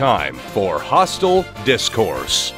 time for Hostel Discourse.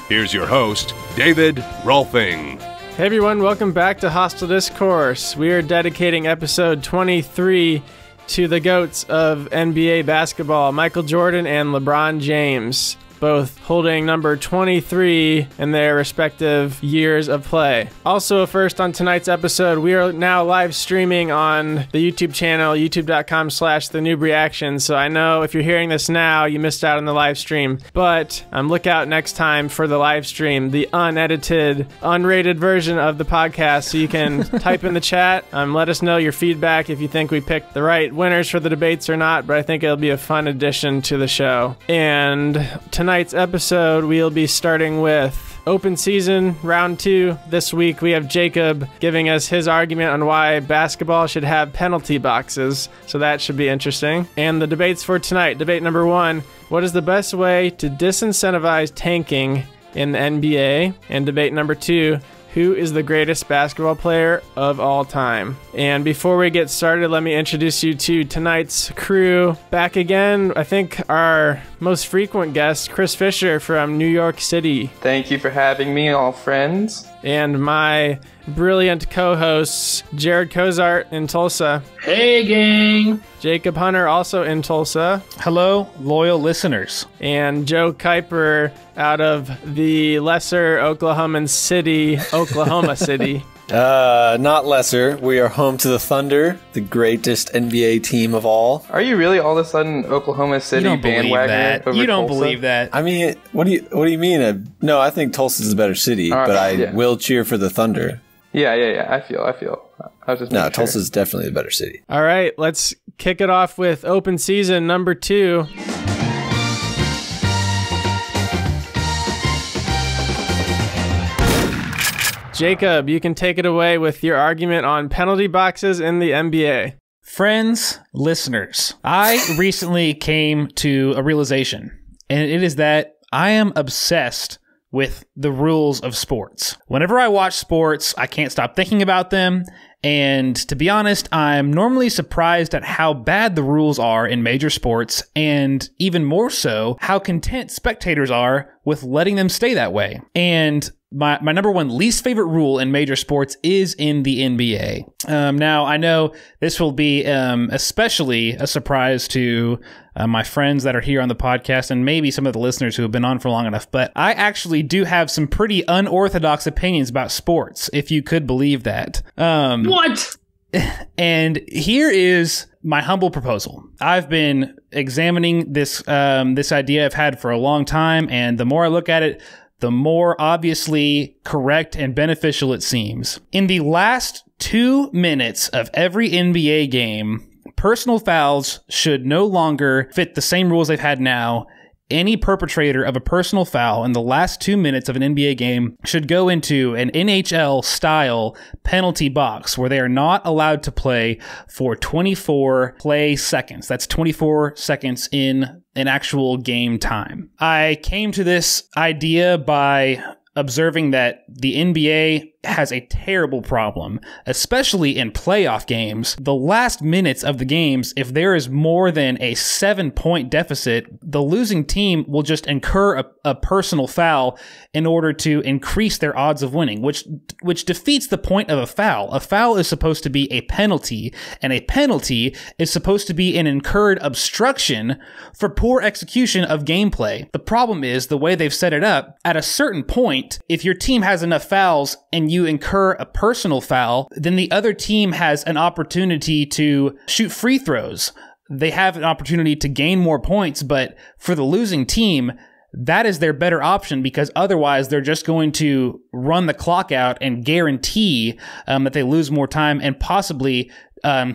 Here's your host, David Rolfing. Hey everyone, welcome back to Hostel Discourse. We are dedicating episode 23 to the GOATs of NBA basketball, Michael Jordan and LeBron James, both holding number 23 in their respective years of play. Also, first on tonight's episode, we are now live streaming on the YouTube channel, youtube.com/thenewbreaction. So I know if you're hearing this now, you missed out on the live stream, but look out next time for the live stream, the unedited, unrated version of the podcast. So you can type in the chat, let us know your feedback if you think we picked the right winners for the debates or not, but I think it'll be a fun addition to the show. And tonight's episode, we'll be starting with open season round 2. This week we have Jacob giving us his argument on why basketball should have penalty boxes, so that should be interesting. And the debates for tonight, debate number 1, what is the best way to disincentivize tanking in the NBA? And debate number 2, who is the greatest basketball player of all time? And before we get started, let me introduce you to tonight's crew. Back again, I think our most frequent guest, Chris Fisher from New York City. Thank you for having me, all friends. And my brilliant co-hosts, Jared Cozart in Tulsa. Hey, gang! Jacob Hunter, also in Tulsa. Hello, loyal listeners. And Joe Kuiper out of the lesser Oklahoma City. Not lesser. We are home to the Thunder, the greatest NBA team of all. Are you really all of a sudden Oklahoma City bandwagoner over You don't Tulsa? believe that. I mean, what do you mean? No, I think Tulsa's a better city, but I will cheer for the Thunder. Yeah. I feel. I was just making sure. Tulsa's definitely the better city. All right, let's kick it off with open season number 2. Jacob, you can take it away with your argument on penalty boxes in the NBA. Friends, listeners, I recently came to a realization, and it is that I am obsessed with the rules of sports. Whenever I watch sports, I can't stop thinking about them. And to be honest, I'm normally surprised at how bad the rules are in major sports, and even more so, how content spectators are with letting them stay that way. And my number one least favorite rule in major sports is in the NBA. Now, I know this will be especially a surprise to my friends that are here on the podcast and maybe some of the listeners who have been on for long enough, but I actually do have some pretty unorthodox opinions about sports, if you could believe that. What? And here is my humble proposal. I've been examining this idea I've had for a long time, and the more I look at it, the more obviously correct and beneficial it seems. In the last 2 minutes of every NBA game, personal fouls should no longer fit the same rules they've had now. Any perpetrator of a personal foul in the last 2 minutes of an NBA game should go into an NHL-style penalty box where they are not allowed to play for 24 play seconds. That's 24 seconds in an actual game time. I came to this idea by observing that the NBA has a terrible problem, especially in playoff games. The last minutes of the games, if there is more than a 7-point deficit, the losing team will just incur a personal foul in order to increase their odds of winning, which defeats the point of a foul. A foul is supposed to be a penalty, and a penalty is supposed to be an incurred obstruction for poor execution of gameplay. The problem is the way they've set it up. At a certain point, if your team has enough fouls and you incur a personal foul, then the other team has an opportunity to shoot free throws. They have an opportunity to gain more points, but for the losing team, that is their better option because otherwise they're just going to run the clock out and guarantee that they lose more time and possibly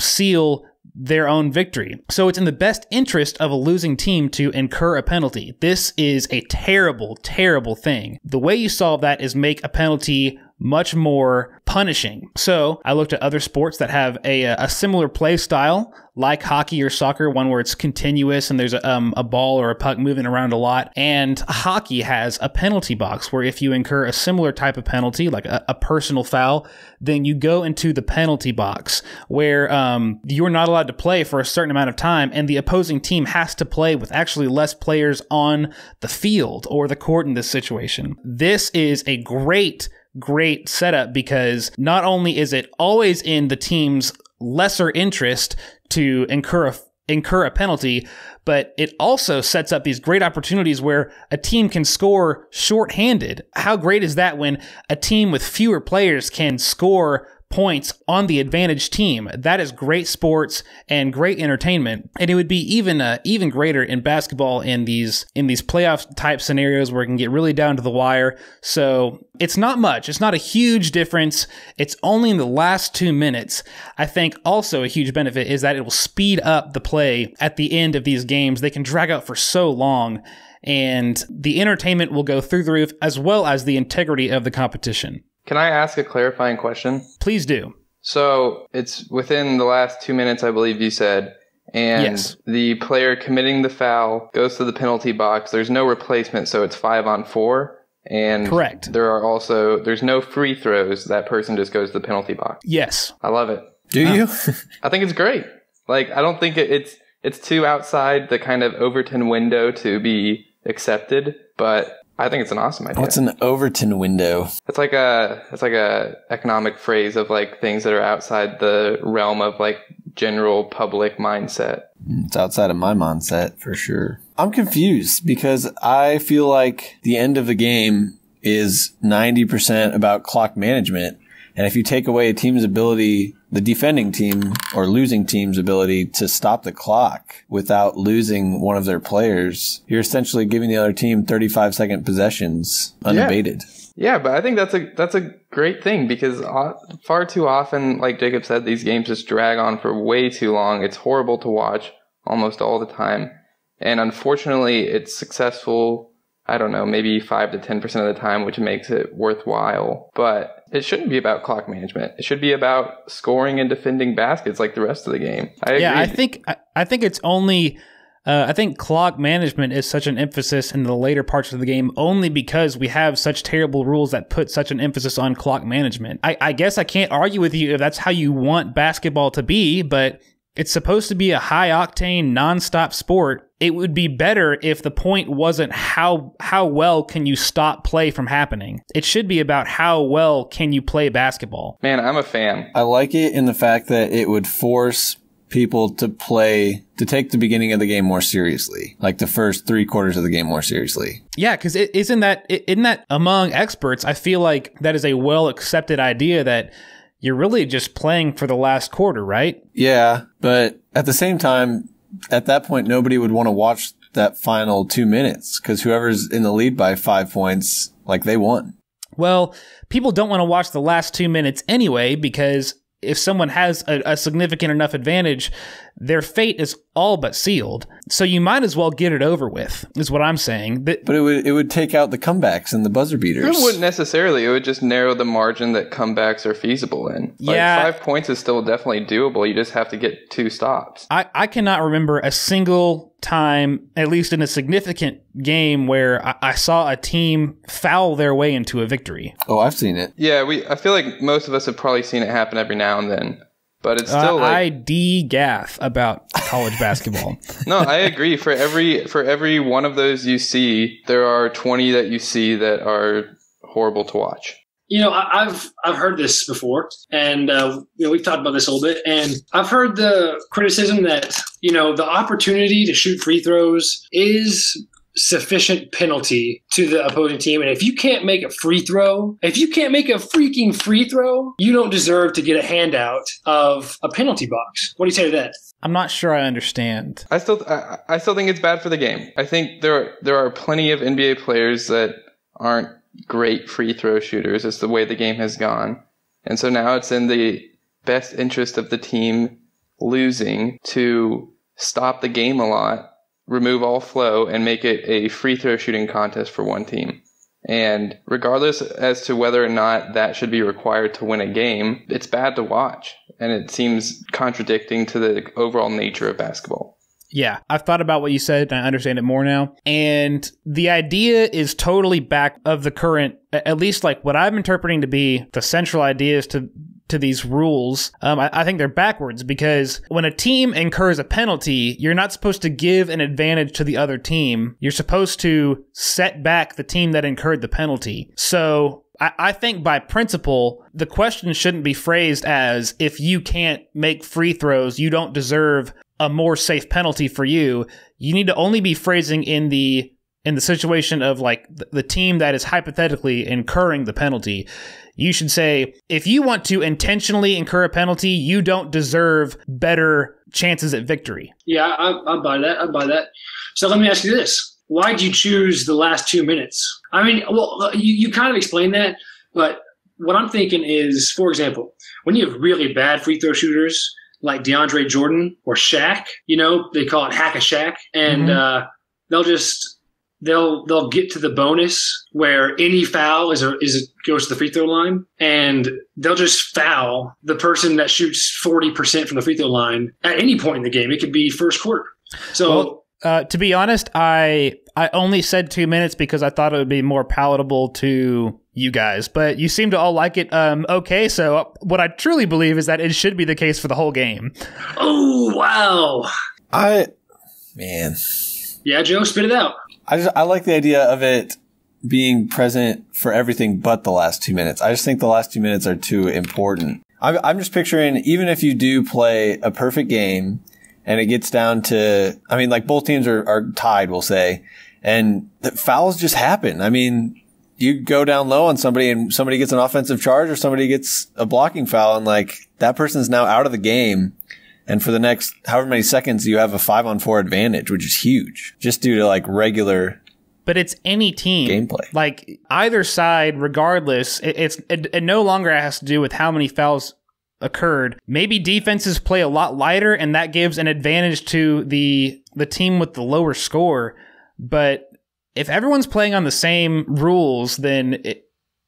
seal their own victory. So it's in the best interest of a losing team to incur a penalty. This is a terrible, terrible thing. The way you solve that is make a penalty much more punishing. So I looked at other sports that have a similar play style, like hockey or soccer, one where it's continuous and there's a ball or a puck moving around a lot. And hockey has a penalty box where if you incur a similar type of penalty, like a personal foul, then you go into the penalty box where you're not allowed to play for a certain amount of time, and the opposing team has to play with actually less players on the field or the court in this situation. This is a great setup because not only is it always in the team's lesser interest to incur a penalty, but it also sets up these great opportunities where a team can score shorthanded. How great is that when a team with fewer players can score points on the advantaged team? That is great sports and great entertainment. And it would be even greater in basketball in these playoff type scenarios where it can get really down to the wire. So it's not much. It's not a huge difference. It's only in the last 2 minutes. I think also a huge benefit is that it will speed up the play at the end of these games. They can drag out for so long, and the entertainment will go through the roof as well as the integrity of the competition. Can I ask a clarifying question? Please do. So it's within the last 2 minutes, I believe you said, and yes. The player committing the foul goes to the penalty box. There's no replacement, so it's 5-on-4. And correct. There's no free throws. That person just goes to the penalty box. Yes. I love it. Do you? I think it's great. Like, I don't think it's too outside the kind of Overton window to be accepted, but I think it's an awesome idea. What's an Overton window? It's like a economic phrase of like things that are outside the realm of like general public mindset. It's outside of my mindset for sure. I'm confused because I feel like the end of the game is 90% about clock management. And if you take away a team's ability, the defending team or losing team's ability to stop the clock without losing one of their players, you're essentially giving the other team 35-second possessions unabated. Yeah, but I think that's a great thing because far too often, like Jacob said, these games just drag on for way too long. It's horrible to watch almost all the time. And unfortunately, it's successful, I don't know, maybe 5 to 10% of the time, which makes it worthwhile. But it shouldn't be about clock management. It should be about scoring and defending baskets like the rest of the game. I agree. I think it's only I think clock management is such an emphasis in the later parts of the game only because we have such terrible rules that put such an emphasis on clock management. I guess I can't argue with you if that's how you want basketball to be, but it's supposed to be a high-octane, nonstop sport. It would be better if the point wasn't how well can you stop play from happening. It should be about how well can you play basketball. Man, I'm a fan. I like it in the fact that it would force people to take the beginning of the game more seriously, like the first 3 quarters of the game more seriously. Yeah, because isn't that among experts, I feel like that is a well-accepted idea that you're really just playing for the last quarter, right? Yeah, but at the same time, at that point, nobody would want to watch that final 2 minutes because whoever's in the lead by 5 points, like they won. Well, people don't want to watch the last 2 minutes anyway because if someone has a significant enough advantage, their fate is all but sealed. So you might as well get it over with, is what I'm saying. But it would take out the comebacks and the buzzer beaters. It wouldn't necessarily. It would just narrow the margin that comebacks are feasible in. Yeah. 5 points is still definitely doable. You just have to get 2 stops. I cannot remember a single time, at least in a significant game, where I saw a team foul their way into a victory. Oh, I've seen it. Yeah, I feel like most of us have probably seen it happen every now and then. But it's still like I de-gaff about college basketball. No, I agree. For every one of those you see, there are 20 that you see that are horrible to watch. You know, I've heard this before, and we've talked about this a little bit, and I've heard the criticism that the opportunity to shoot free throws is sufficient penalty to the opposing team. And if you can't make a freaking free throw, you don't deserve to get a handout of a penalty box. What do you say to that? I'm not sure I understand. I still think it's bad for the game. I think there are plenty of NBA players that aren't great free throw shooters. It's the way the game has gone. And so now it's in the best interest of the team losing to stop the game a lot, remove all flow, and make it a free throw shooting contest for one team. And regardless as to whether or not that should be required to win a game, it's bad to watch. And it seems contradicting to the overall nature of basketball. Yeah, I've thought about what you said and I understand it more now. And the idea is totally back of the current, at least like what I'm interpreting to be the central ideas to these rules. I think they're backwards because when a team incurs a penalty, you're not supposed to give an advantage to the other team. You're supposed to set back the team that incurred the penalty. So I think by principle, the question shouldn't be phrased as if you can't make free throws, you don't deserve a more safe penalty for you. You need to only be phrasing in the situation of like the team that is hypothetically incurring the penalty. You should say, if you want to intentionally incur a penalty, you don't deserve better chances at victory. Yeah, I buy that. So let me ask you this. Why did you choose the last 2 minutes? I mean, well, you kind of explained that, but what I'm thinking is, for example, when you have really bad free throw shooters like DeAndre Jordan or Shaq, they call it hack a Shaq, and they'll get to the bonus where any foul goes to the free throw line, and they'll just foul the person that shoots 40% from the free throw line at any point in the game. It could be first quarter. So, to be honest, I only said 2 minutes because I thought it would be more palatable to you guys, but you seem to all like it. Okay, so what I truly believe is that it should be the case for the whole game. Oh, wow. Yeah, Joe, spit it out. I like the idea of it being present for everything but the last 2 minutes. I just think the last 2 minutes are too important. I'm just picturing, even if you do play a perfect game and it gets down to, I mean, like both teams are tied, we'll say, and the fouls just happen. I mean, you go down low on somebody and somebody gets an offensive charge or somebody gets a blocking foul, and like that person's now out of the game. And for the next however many seconds, you have a 5-on-4 advantage, which is huge, just due to like regular. But it's any team gameplay. Like either side, regardless, it no longer has to do with how many fouls occurred. Maybe defenses play a lot lighter, and that gives an advantage to the team with the lower score. But if everyone's playing on the same rules, then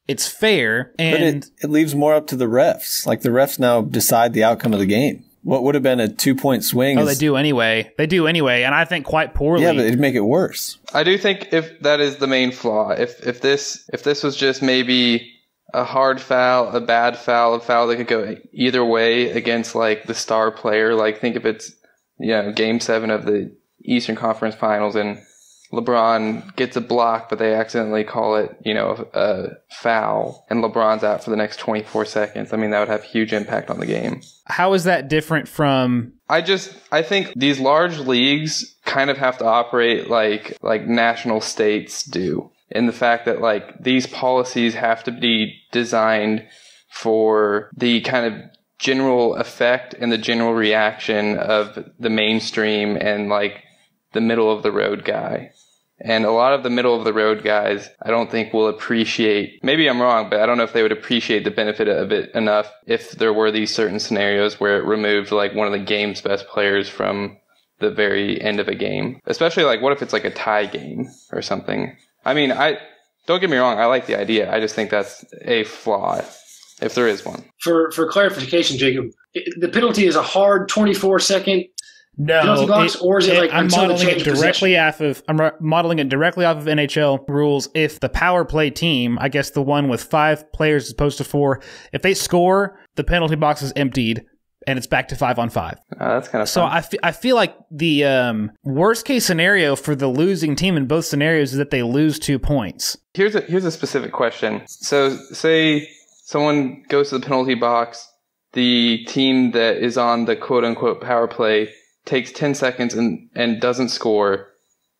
it's fair. And but it leaves more up to the refs. Like the refs now decide the outcome of the game. What would have been a 2-point swing? They do anyway. And I think quite poorly. Yeah, but it'd make it worse. I do think if that is the main flaw. If this was just maybe a hard foul, a bad foul, a foul that could go either way against like the star player. Like think if it's Game 7 of the Eastern Conference Finals and LeBron gets a block, but they accidentally call it, a foul, and LeBron's out for the next 24 seconds. I mean, that would have huge impact on the game. How is that different from? I think these large leagues kind of have to operate like national states do, in the fact that like these policies have to be designed for the kind of general effect and the general reaction of the mainstream and like the middle of the road guy. And a lot of the middle of the road guys, I don't think will appreciate, maybe I'm wrong, but I don't know if they would appreciate the benefit of it enough if there were these certain scenarios where it removed like one of the game's best players from the very end of a game. Especially like what if it's like a tie game or something? I mean, don't get me wrong, I like the idea. I just think that's a flaw, if there is one. For clarification, Jacob, the penalty is a hard 24-second penalty box, or is it like I'm until modeling the it directly off of NHL rules. If the power play team, I guess the one with 5 players as opposed to 4, if they score, the penalty box is emptied and it's back to 5-on-5. That's kind of so fun. I feel like the worst case scenario for the losing team in both scenarios is that they lose 2 points. Here's a specific question. So say someone goes to the penalty box, the team that is on the quote unquote power play takes 10 seconds and doesn't score,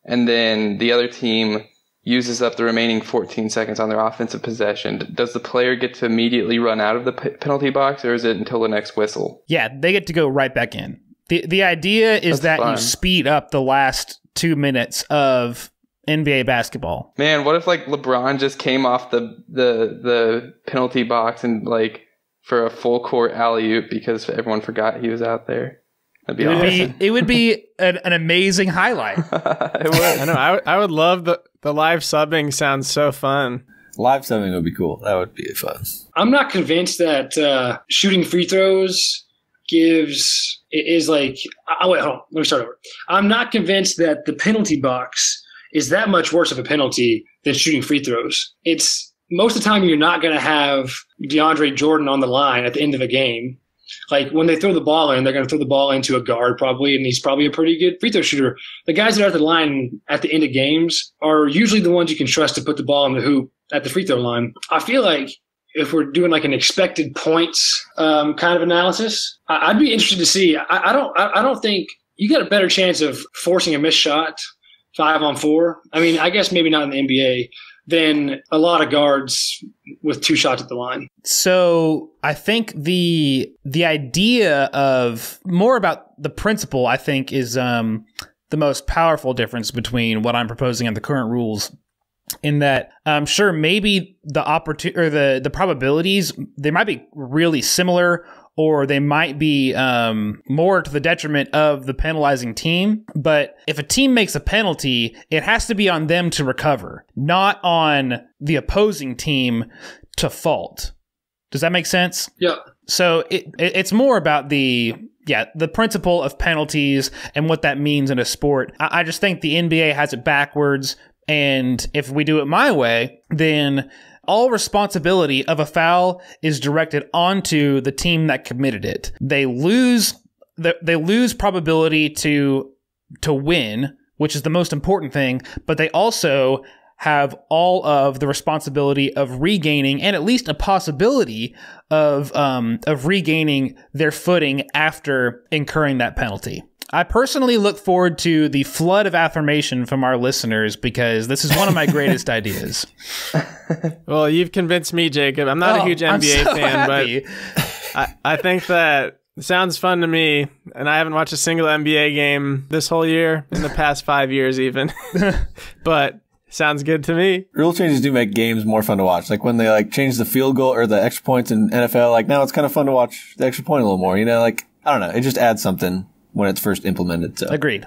and then the other team uses up the remaining 14 seconds on their offensive possession. Does the player get to immediately run out of the penalty box, or is it until the next whistle? Yeah, they get to go right back in. The idea is that you speed up the last 2 minutes of NBA basketball. Man, what if like LeBron just came off the penalty box and like for a full court alley-oop because everyone forgot he was out there? That'd be awesome. It would be an amazing highlight. It would. I know. I would love the live subbing. Sounds so fun. Live subbing would be cool. That would be fun. I'm not convinced that shooting free throws is like. Oh, wait, hold on. Let me start over. I'm not convinced that the penalty box is that much worse of a penalty than shooting free throws. It's most of the time you're not going to have DeAndre Jordan on the line at the end of a game. Like when they throw the ball in, they're going to throw the ball into a guard probably, and he's probably a pretty good free throw shooter. The guys that are at the line at the end of games are usually the ones you can trust to put the ball in the hoop at the free throw line. I feel like if we're doing like an expected points kind of analysis, I'd be interested to see. I don't think you got a better chance of forcing a missed shot 5-on-4. I mean, I guess maybe not in the NBA than a lot of guards with 2 shots at the line. So I think the idea of more about the principle, I think, is the most powerful difference between what I'm proposing and the current rules. In that, sure, maybe the opportunity or the probabilities, they might be really similar, or they might be more to the detriment of the penalizing team. But if a team makes a penalty, it has to be on them to recover, not on the opposing team to fault. Does that make sense? Yeah. So it's more about the principle of penalties and what that means in a sport. I just think the NBA has it backwards. And if we do it my way, then all responsibility of a foul is directed onto the team that committed it. They lose probability to win, which is the most important thing, but they also have all of the responsibility of regaining, and at least a possibility of regaining their footing after incurring that penalty. I personally look forward to the flood of affirmation from our listeners because this is one of my greatest ideas. Well, you've convinced me, Jacob. I'm not a huge NBA fan, happy. But I think that it sounds fun to me, and I haven't watched a single NBA game this whole year, in the past 5 years even. But sounds good to me. Rule changes do make games more fun to watch. Like when they change the field goal or the extra points in NFL, now it's kind of fun to watch the extra point a little more. I don't know. It just adds something when it's first implemented. So Agreed.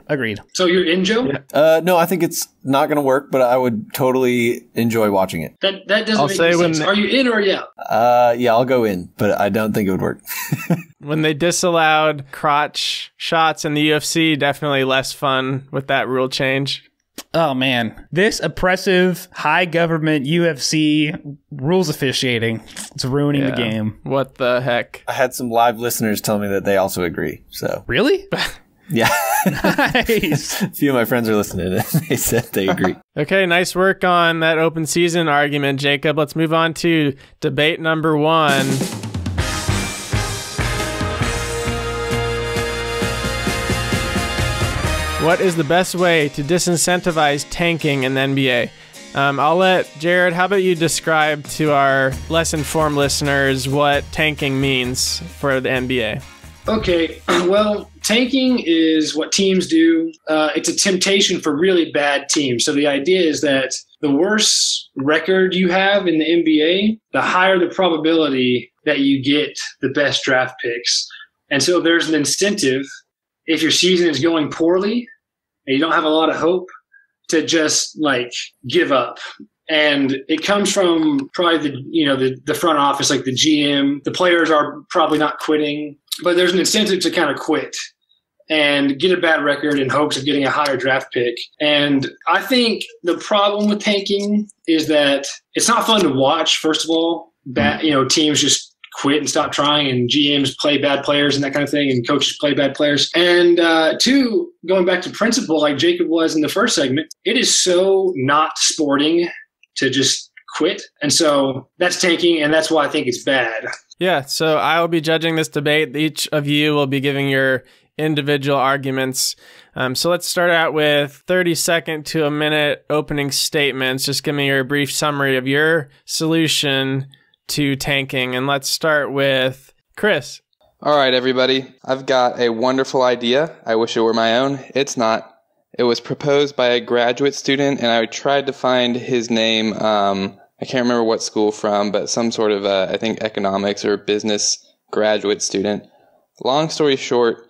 So you're in, Joe? Yeah. No, I think it's not going to work, but I would totally enjoy watching it. That doesn't make any sense. Are you in or out? Yeah, I'll go in, but I don't think it would work. When they disallowed crotch shots in the UFC, definitely less fun with that rule change. Oh, man. This oppressive, high government UFC rules officiating. It's ruining the game. What the heck? I had some live listeners tell me that they also agree. So Really? Yeah. Nice. A few of my friends are listening and they said they agree. Okay, nice work on that open season argument, Jacob. Let's move on to debate number 1. What is the best way to disincentivize tanking in the NBA? I'll let Jared, how about you describe to our less informed listeners what tanking means for the NBA? Okay, well, tanking is what teams do. It's a temptation for really bad teams. So the idea is that the worse record you have in the NBA, the higher the probability that you get the best draft picks. And so there's an incentive, if your season is going poorly and you don't have a lot of hope, to just give up. And it comes from probably the front office, like the GM. The players are probably not quitting, but there's an incentive to kind of quit and get a bad record in hopes of getting a higher draft pick. And I think the problem with tanking is that it's not fun to watch, first of all. Teams just quit and stop trying, and GMs play bad players and that kind of thing, and coaches play bad players. And 2, going back to principle, like Jacob was in the first segment, it is so not sporting to just quit. And so that's tanking, and that's why I think it's bad. Yeah, so I will be judging this debate. Each of you will be giving your individual arguments. So let's start out with 30-second to a minute opening statements. Just give me your brief summary of your solution to tanking. And let's start with Chris. All right, everybody. I've got a wonderful idea. I wish it were my own. It's not. It was proposed by a graduate student, and I tried to find his name. I can't remember what school from, but some sort of, I think, economics or business graduate student. Long story short,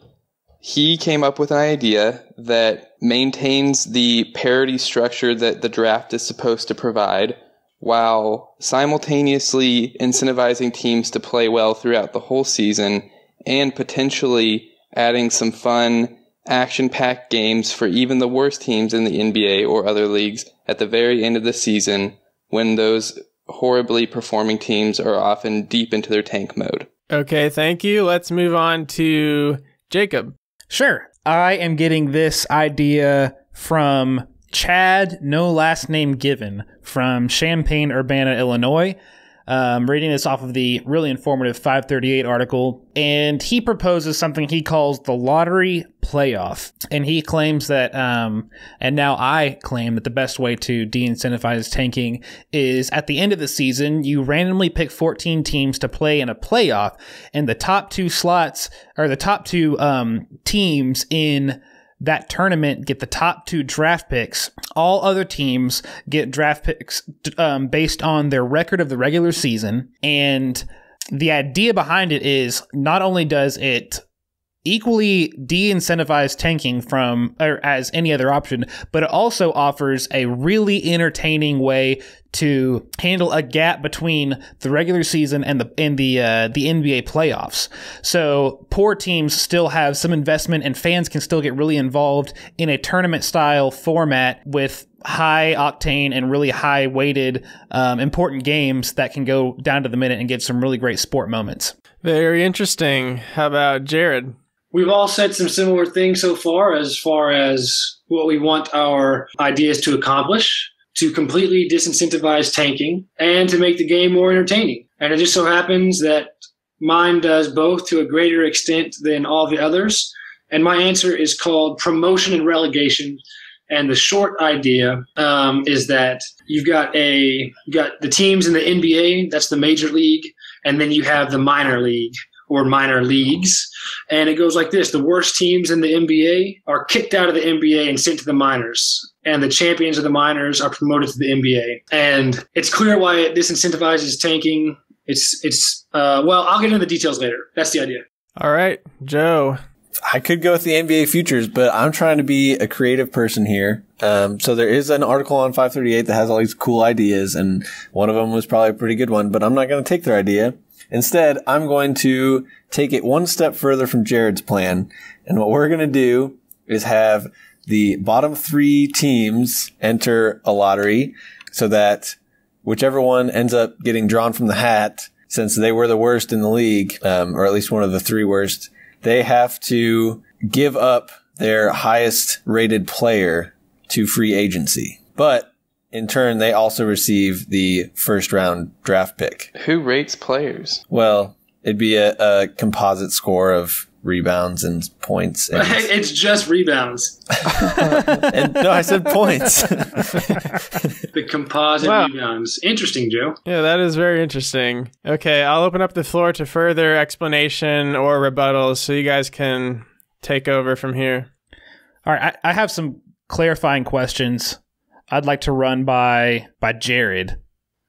he came up with an idea that maintains the parity structure that the draft is supposed to provide, while simultaneously incentivizing teams to play well throughout the whole season and potentially adding some fun, action-packed games for even the worst teams in the NBA or other leagues at the very end of the season when those horribly performing teams are often deep into their tank mode. Okay, thank you. Let's move on to Jacob. Sure. I am getting this idea from Chad, no last name given, from Champaign, Urbana, Illinois. Reading this off of the really informative 538 article, and he proposes something he calls the lottery playoff. And he claims that, and now I claim that the best way to de-incentivize tanking is at the end of the season, you randomly pick 14 teams to play in a playoff, and the top two slots, or the top two teams in that tournament get the top 2 draft picks. All other teams get draft picks based on their record of the regular season. And the idea behind it is not only does it equally de-incentivize tanking from or as any other option, but it also offers a really entertaining way to handle a gap between the regular season and the NBA playoffs. So poor teams still have some investment and fans can still get really involved in a tournament style format with high octane and really high weighted important games that can go down to the minute and get some really great sport moments. Very interesting. How about Jared? We've all said some similar things so far as what we want our ideas to accomplish, to completely disincentivize tanking and to make the game more entertaining. And it just so happens that mine does both to a greater extent than all the others. And my answer is called promotion and relegation. And the short idea is that you've got the teams in the NBA, that's the major league, and then you have the minor league or minor leagues. And it goes like this. The worst teams in the NBA are kicked out of the NBA and sent to the minors. And the champions of the minors are promoted to the NBA. And it's clear why it disincentivizes tanking. Well, I'll get into the details later. That's the idea. All right, Joe. I could go with the NBA futures, but I'm trying to be a creative person here. So there is an article on 538 that has all these cool ideas, and one of them was probably a pretty good one, but I'm not going to take their idea. Instead, I'm going to take it one step further from Jared's plan. And what we're going to do is have the bottom 3 teams enter a lottery so that whichever one ends up getting drawn from the hat, since they were the worst in the league, or at least one of the 3 worst, they have to give up their highest rated player to free agency. But in turn, they also receive the first round draft pick. Who rates players? Well, it'd be a composite score of rebounds and points. And it's just rebounds. no, I said points. The composite rebounds. Interesting, Joe. Yeah, that is very interesting. Okay, I'll open up the floor to further explanation or rebuttals so you guys can take over from here. All right, I have some clarifying questions I'd like to run by Jared.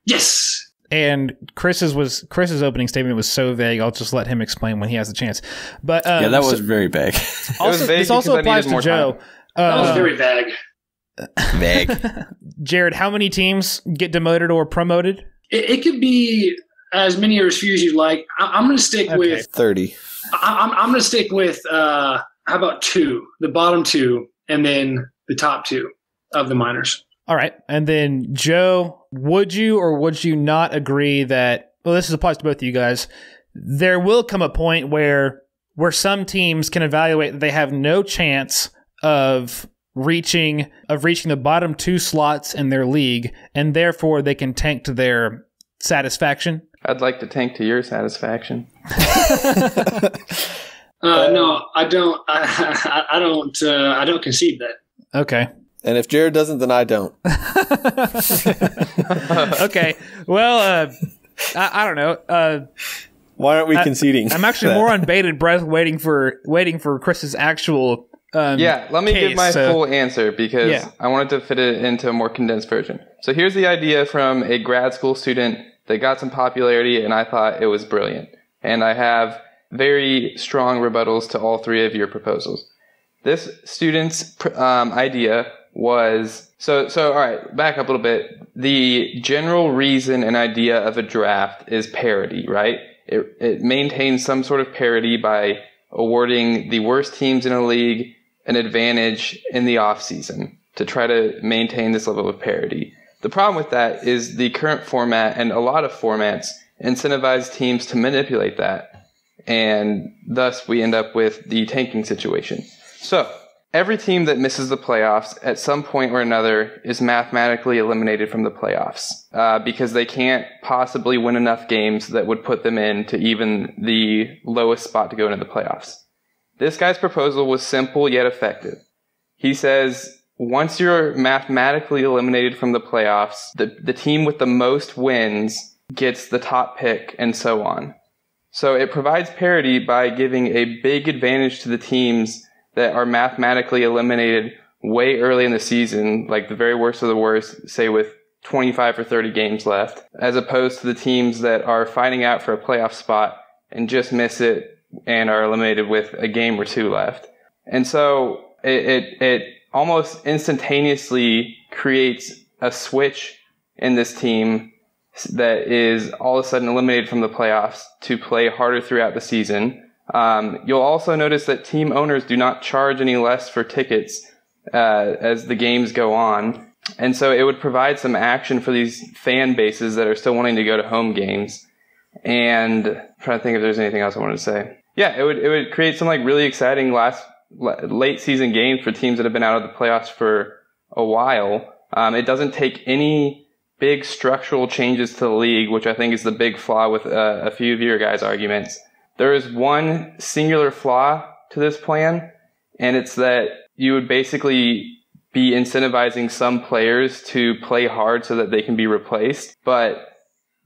Yes. And Chris's opening statement was so vague. I'll just let him explain when he has the chance. But yeah, that was very vague. This also applies to Joe. That was very vague. Vague. Jared, how many teams get demoted or promoted? It could be as many or as few as you'd like. I'm going to stick with 30. I'm going to stick with how about 2, the bottom 2, and then the top 2 of the minors. All right. And then, Joe, would you or would you not agree that, well, this applies to both of you guys, there will come a point where some teams can evaluate that they have no chance of reaching the bottom 2 slots in their league, and therefore they can tank to their satisfaction? I'd like to tank to your satisfaction. No, I don't. I don't concede that. Okay. And if Jared doesn't, then I don't. Okay. Well, I don't know. Why aren't we conceding? I'm actually more on bated breath, waiting for Chris's actual. Let me case, give my full answer because I wanted to fit it into a more condensed version. So here's the idea from a grad school student that got some popularity, and I thought it was brilliant. And I have very strong rebuttals to all three of your proposals. This student's idea was, so all right, back up a little bit. The general reason and idea of a draft is parity, right? It maintains some sort of parity by awarding the worst teams in a league an advantage in the offseason to try to maintain this level of parity. The problem with that is the current format and a lot of formats incentivize teams to manipulate that, and thus we end up with the tanking situation. So, every team that misses the playoffs at some point or another is mathematically eliminated from the playoffs because they can't possibly win enough games that would put them into even the lowest spot to go into the playoffs. This guy's proposal was simple yet effective. He says, once you're mathematically eliminated from the playoffs, the team with the most wins gets the top pick and so on. So it provides parity by giving a big advantage to the teams that are mathematically eliminated way early in the season, like the very worst of the worst, say with 25 or 30 games left, as opposed to the teams that are fighting out for a playoff spot and just miss it and are eliminated with a game or two left. And so it almost instantaneously creates a switch in this team that is all of a sudden eliminated from the playoffs to play harder throughout the season. You'll also notice that team owners do not charge any less for tickets as the games go on. And so it would provide some action for these fan bases that are still wanting to go to home games. And I'm trying to think if there's anything else I wanted to say. Yeah, it would create some like really exciting late season games for teams that have been out of the playoffs for a while. It doesn't take any big structural changes to the league, which I think is the big flaw with a few of your guys' arguments. There is one singular flaw to this plan, and it's that you would basically be incentivizing some players to play hard so that they can be replaced. But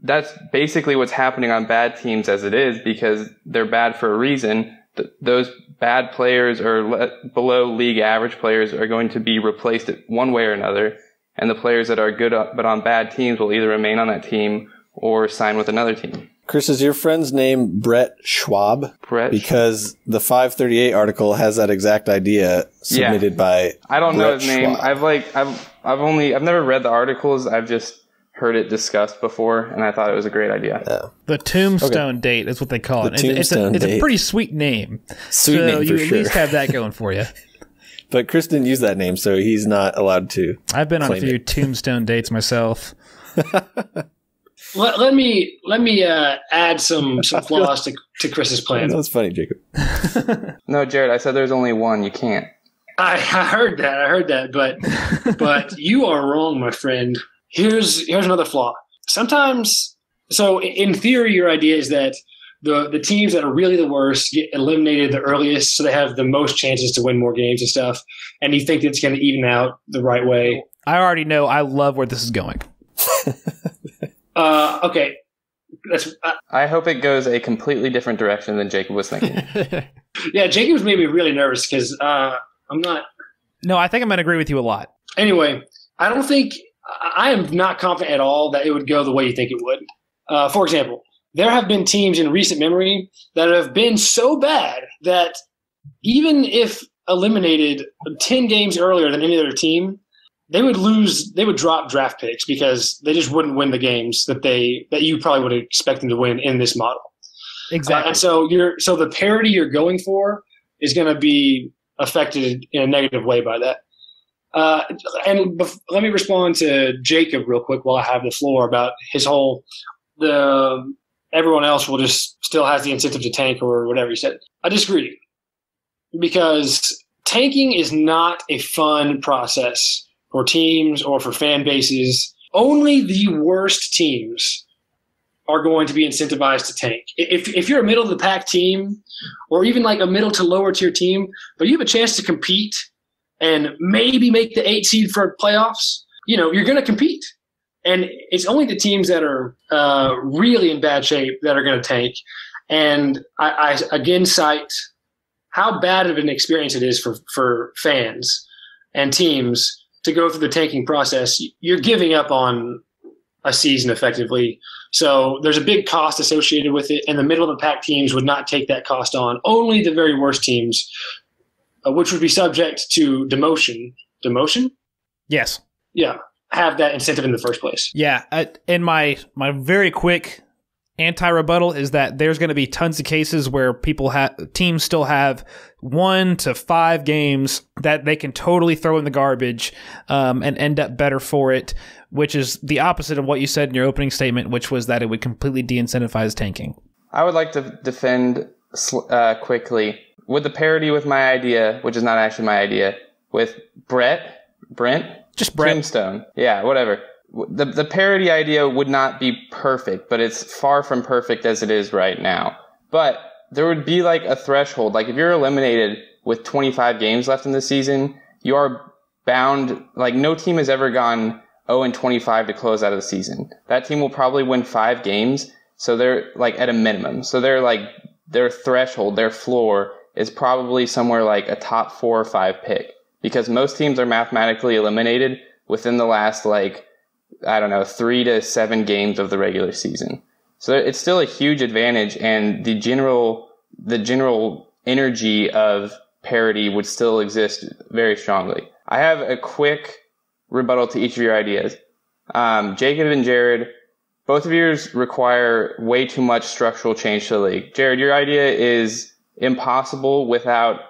that's basically what's happening on bad teams as it is, because they're bad for a reason. Those bad players or below league average players are going to be replaced one way or another. And the players that are good but on bad teams will either remain on that team or sign with another team. Chris, is your friend's name Brett Schwab? Because the 538 article has that exact idea submitted by I don't know his name. Schwab. I've never read the articles. I've just heard it discussed before, and I thought it was a great idea. Yeah. The Tombstone Date is what they call it. It's a pretty sweet name. Sweet so name for you sure. at least have that going for you. But Chris didn't use that name, so he's not allowed to. I've been on a few Tombstone dates myself. Let me add some flaws to Chris's plan. That's funny, Jacob. No, Jared, I said there's only one. You can't. I heard that, but you are wrong, my friend. Here's another flaw. Sometimes, so in theory, your idea is that the teams that are really the worst get eliminated the earliest, so they have the most chances to win more games and stuff. And you think it's going to even out the right way. I already know. I love where this is going. Okay. I hope it goes a completely different direction than Jacob was thinking. Yeah, Jacob's made me really nervous because I'm not. No, I think I'm going to agree with you a lot. Anyway, I am not confident at all that it would go the way you think it would. For example, there have been teams in recent memory that have been so bad that even if eliminated 10 games earlier than any other team, they would drop draft picks because they just wouldn't win the games that you probably would expect them to win in this model. Exactly. And so the parity you're going for is going to be affected in a negative way by that. Let me respond to Jacob real quick while I have the floor about his whole everyone else will just still has the incentive to tank or whatever he said. I disagree, because tanking is not a fun process for teams or for fan bases. Only the worst teams are going to be incentivized to tank. If you're a middle of the pack team or even like a middle to lower tier team, but you have a chance to compete and maybe make the 8 seed for playoffs, you're going to compete. And it's only the teams that are really in bad shape that are going to tank. And I again cite how bad of an experience it is for fans and teams to go through the tanking process. You're giving up on a season effectively. So there's a big cost associated with it, and the middle of the pack teams would not take that cost on. Only the very worst teams, which would be subject to demotion. Demotion? Yes. Yeah. Have that incentive in the first place. Yeah. And my very quick anti-rebuttal is that there's going to be tons of cases where teams still have 1 to 5 games that they can totally throw in the garbage and end up better for it, which is the opposite of what you said in your opening statement, which was that it would completely de-incentivize tanking. I would like to defend quickly with the parody with my idea, which is not actually my idea, with Brent, just Brent. Tombstone. Yeah, whatever. The parody idea would not be perfect, but it's far from perfect as it is right now. But there would be like a threshold. Like if you're eliminated with 25 games left in the season, you are bound. Like no team has ever gone 0-25 to close out of the season. That team will probably win 5 games. So they're like at a minimum. So they're like their threshold, their floor is probably somewhere like a top 4 or 5 pick, because most teams are mathematically eliminated within the last 3 to 7 games of the regular season. So it's still a huge advantage, and the general energy of parity would still exist very strongly. I have a quick rebuttal to each of your ideas. Jacob and Jared, both of yours require way too much structural change to the league. Jared, your idea is impossible without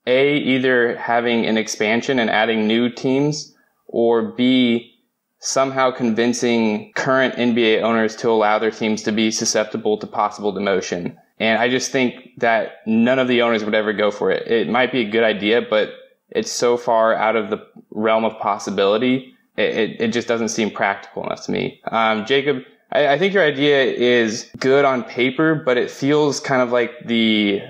either having an expansion and adding new teams, or B, somehow convincing current NBA owners to allow their teams to be susceptible to possible demotion. And I just think that none of the owners would ever go for it. It might be a good idea, but it's so far out of the realm of possibility, it just doesn't seem practical enough to me. Jacob, I think your idea is good on paper, but it feels kind of like the,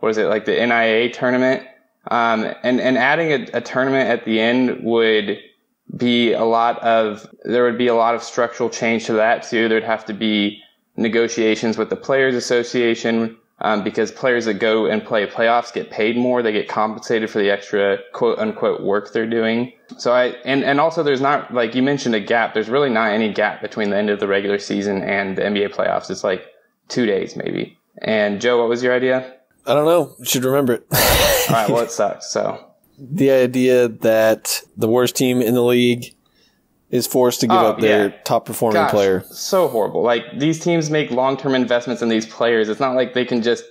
like the NIA tournament. And adding a tournament at the end would be there would be a lot of structural change to that too. There'd have to be negotiations with the Players Association, because players that go and play playoffs get paid more. They get compensated for the extra quote unquote work they're doing. So and also there's not, like you mentioned, a gap. There's really not any gap between the end of the regular season and the NBA playoffs. It's like 2 days maybe. And Joe, what was your idea? I don't know. You should remember it. All right. Well, it sucks. So the idea that the worst team in the league is forced to give up their top performing player. So horrible. Like, these teams make long-term investments in these players. It's not like they can just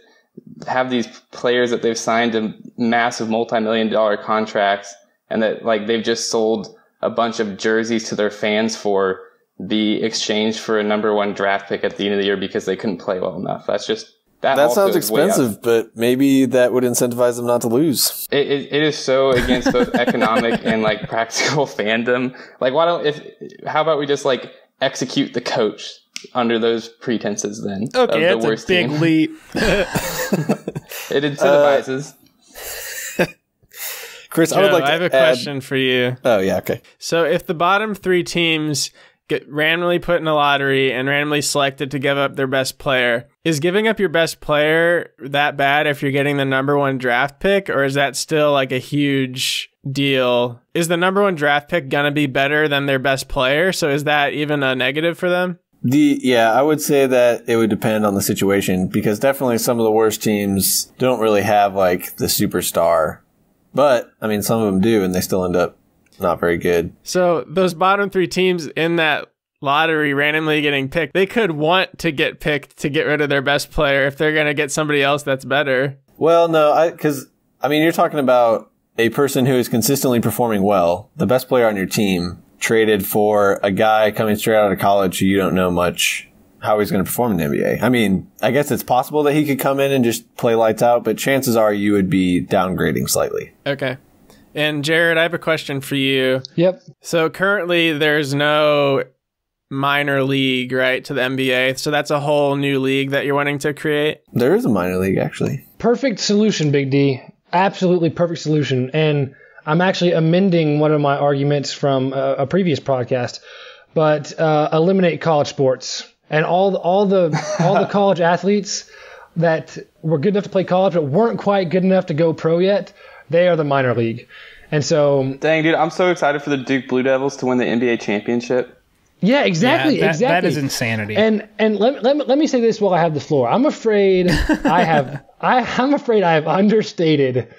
have these players that they've signed to massive multi-million-dollar contracts and that, like, they've just sold a bunch of jerseys to their fans for, be exchanged for a number 1 draft pick at the end of the year because they couldn't play well enough. That sounds expensive, but maybe that would incentivize them not to lose. It is so against both economic and like practical fandom. Like, how about we just like execute the coach under those pretenses then? Okay, that's a big leap. It incentivizes. Chris, Joe, I have a question for you. Oh, yeah, okay. So if the bottom 3 teams get randomly put in a lottery and randomly selected to give up their best player, is giving up your best player that bad if you're getting the number 1 draft pick, or is that still like a huge deal? Is the number 1 draft pick gonna be better than their best player? So is that even a negative for them? I would say that it would depend on the situation, because definitely some of the worst teams don't really have like the superstar, but I mean some of them do, and they still end up not very good. So those bottom 3 teams in that lottery randomly getting picked, they could want to get picked to get rid of their best player if they're going to get somebody else that's better. Well, no, because you're talking about a person who is consistently performing well, the best player on your team, traded for a guy coming straight out of college who you don't know much how he's going to perform in the NBA. I mean, I guess it's possible that he could come in and just play lights out, but chances are you would be downgrading slightly. Okay. And Jared, I have a question for you. Yep. So currently there's no minor league, right, to the NBA. So that's a whole new league that you're wanting to create? There is a minor league, actually. Perfect solution, Big D. Absolutely perfect solution. And I'm actually amending one of my arguments from a previous podcast, but eliminate college sports. And all the college athletes that were good enough to play college but weren't quite good enough to go pro yet, they are the minor league. And so... Dang, dude, I'm so excited for the Duke Blue Devils to win the NBA championship. Yeah, exactly. Yeah, exactly. That is insanity. And let me say this while I have the floor. I'm afraid I'm afraid I have understated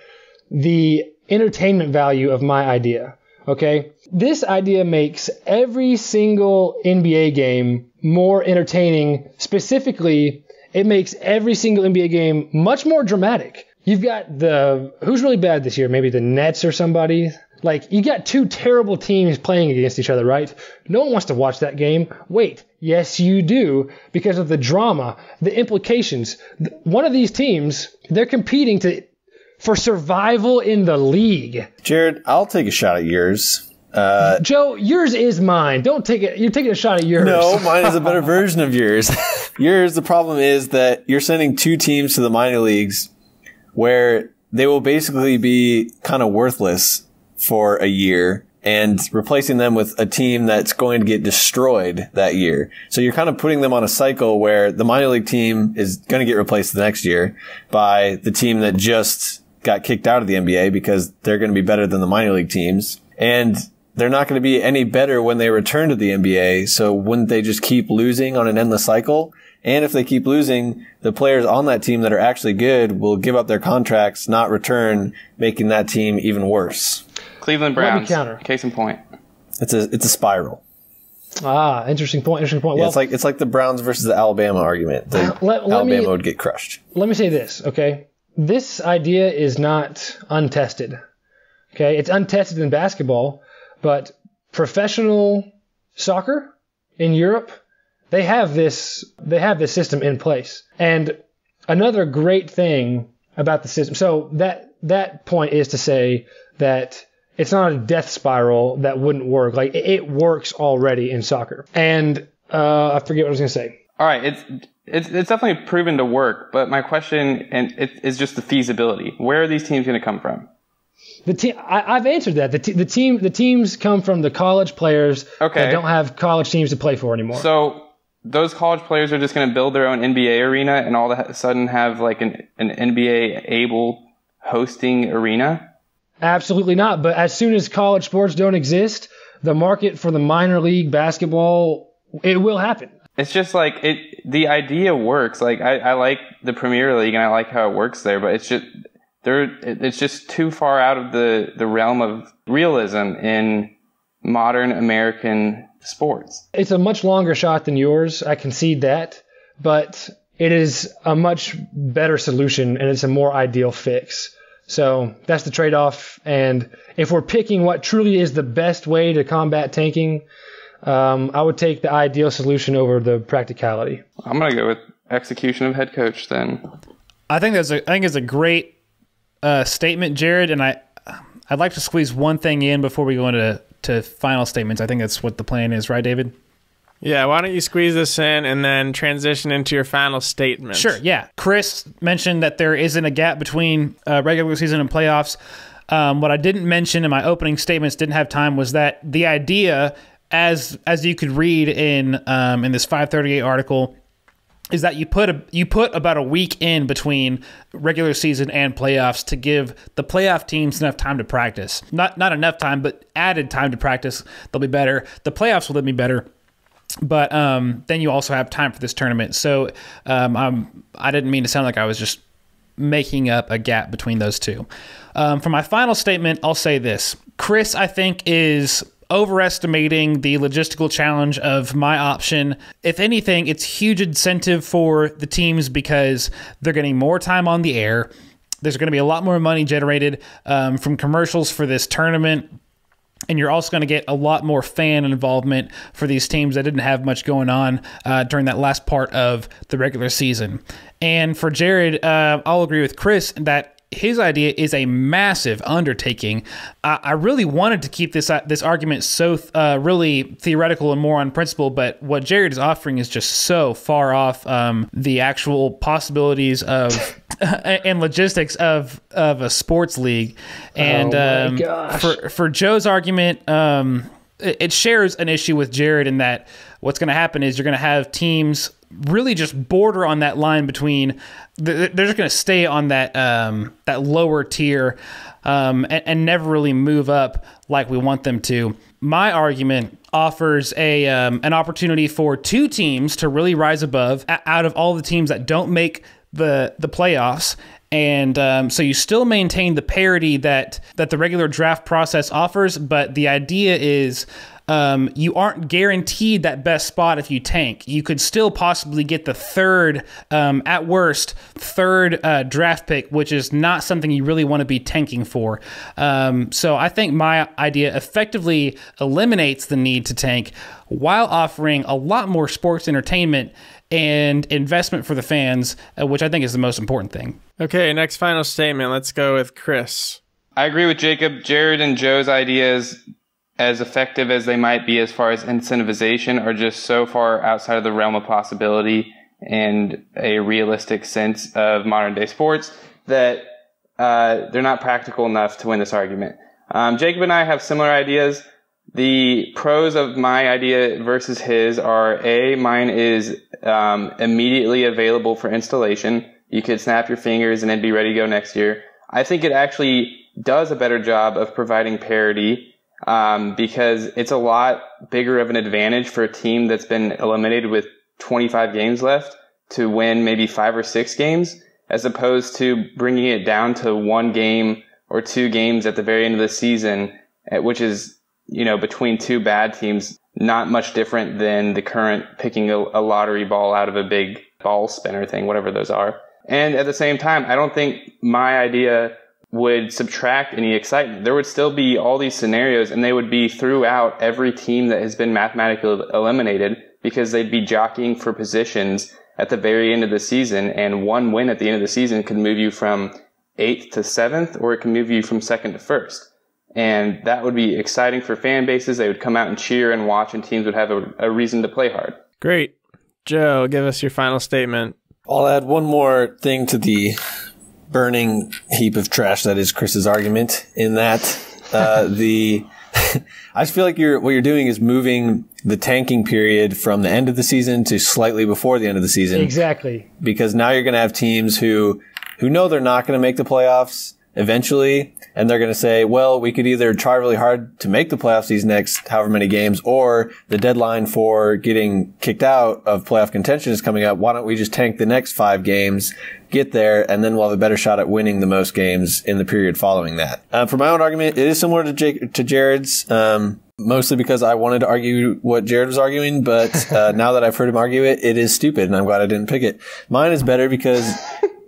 the entertainment value of my idea. Okay? This idea makes every single NBA game more entertaining. Specifically, it makes every single NBA game much more dramatic. You've got who's really bad this year? Maybe the Nets or somebody. Like, you got two terrible teams playing against each other, right? No one wants to watch that game. Wait, yes, you do, because of the drama, the implications. One of these teams, they're competing for survival in the league. Jared, I'll take a shot at yours. Joe, yours is mine. Don't take it. You're taking a shot at yours. No, mine is a better version of yours. Yours, the problem is that you're sending two teams to the minor leagues where they will basically be kind of worthless for a year and replacing them with a team that's going to get destroyed that year. So you're kind of putting them on a cycle where the minor league team is going to get replaced the next year by the team that just got kicked out of the NBA because they're going to be better than the minor league teams. And they're not going to be any better when they return to the NBA. So wouldn't they just keep losing on an endless cycle? And if they keep losing, the players on that team that are actually good will give up their contracts, not return, making that team even worse. Cleveland Browns, case in point. It's a spiral. Interesting point. Yeah, Well, it's like the Browns versus the Alabama argument. Alabama would get crushed. Let me say this, okay? This idea is not untested. Okay, it's untested in basketball, but professional soccer in Europe, they have this system in place. And another great thing about the system, so that point is to say that it's not a death spiral that wouldn't work. Like, it works already in soccer. And I forget what I was going to say. All right, it's definitely proven to work, but my question is just the feasibility. Where are these teams going to come from? I've answered that. The teams come from the college players that don't have college teams to play for anymore. So those college players are just going to build their own NBA arena and all of a sudden have like an NBA able hosting arena? Absolutely not. But as soon as college sports don't exist, the market for the minor league basketball, it will happen. It's just like the idea works. Like I like the Premier League and I like how it works there, but it's just too far out of the realm of realism in modern American sports. It's a much longer shot than yours. I concede that, but it is a much better solution and it's a more ideal fix. So that's the trade-off. And if we're picking what truly is the best way to combat tanking, I would take the ideal solution over the practicality. I'm going to go with execution of head coach then. I think it's a great statement, Jared, and I'd like to squeeze one thing in before we go into final statements. I think that's what the plan is, right, David? Yeah, why don't you squeeze this in and then transition into your final statement? Sure, yeah. Chris mentioned that there isn't a gap between regular season and playoffs. What I didn't mention in my opening statements, didn't have time, was that the idea, as you could read in this 538 article, is that you put about a week in between regular season and playoffs to give the playoff teams enough time to practice. Not enough time, but added time to practice. They'll be better. The playoffs will then be better. But then you also have time for this tournament. So I didn't mean to sound like I was just making up a gap between those two. For my final statement, I'll say this. Chris, I think, is overestimating the logistical challenge of my option. If anything, it's huge incentive for the teams because they're getting more time on the air. There's going to be a lot more money generated from commercials for this tournament. And you're also going to get a lot more fan involvement for these teams that didn't have much going on during that last part of the regular season. And for Jared, I'll agree with Chris that his idea is a massive undertaking. I really wanted to keep this argument so really theoretical and more on principle, but what Jared is offering is just so far off the actual possibilities of and logistics of a sports league. And for Joe's argument, it shares an issue with Jared in that what's going to happen is you're going to have teams really just border on that line between they're just going to stay on that that lower tier and never really move up like we want them to. My argument offers an opportunity for two teams to really rise above out of all the teams that don't make the playoffs. And so you still maintain the parity that the regular draft process offers, but the idea is you aren't guaranteed that best spot if you tank. You could still possibly get the third, at worst, third draft pick, which is not something you really want to be tanking for. So I think my idea effectively eliminates the need to tank while offering a lot more sports entertainment and investment for the fans, which I think is the most important thing. Okay, next final statement. Let's go with Chris. I agree with Jacob. Jared and Joe's ideas, as effective as they might be as far as incentivization, are just so far outside of the realm of possibility and a realistic sense of modern day sports that they're not practical enough to win this argument. Jacob and I have similar ideas. The pros of my idea versus his are mine is immediately available for installation. You could snap your fingers and it'd be ready to go next year. I think it actually does a better job of providing parity because it's a lot bigger of an advantage for a team that's been eliminated with 25 games left to win maybe 5 or 6 games, as opposed to bringing it down to 1 game or 2 games at the very end of the season, which is, between 2 bad teams, not much different than the current picking a lottery ball out of a big ball spinner thing, whatever those are. And at the same time, I don't think my idea would subtract any excitement. There would still be all these scenarios, and they would be throughout every team that has been mathematically eliminated, because they'd be jockeying for positions at the very end of the season, and 1 win at the end of the season could move you from 8th to 7th, or it can move you from 2nd to 1st. And that would be exciting for fan bases. They would come out and cheer and watch, and teams would have a reason to play hard. Great. Joe, give us your final statement. I'll add one more thing to the burning heap of trash that is Chris's argument, in that I just feel like what you're doing is moving the tanking period from the end of the season to slightly before the end of the season. Exactly. Because now you're going to have teams who know they're not going to make the playoffs eventually, and they're going to say, well, we could either try really hard to make the playoffs these next however many games, or the deadline for getting kicked out of playoff contention is coming up. Why don't we just tank the next 5 games, get there, and then we'll have a better shot at winning the most games in the period following that. For my own argument, it is similar to Jared's, mostly because I wanted to argue what Jared was arguing, but now that I've heard him argue it, it is stupid, and I'm glad I didn't pick it. Mine is better because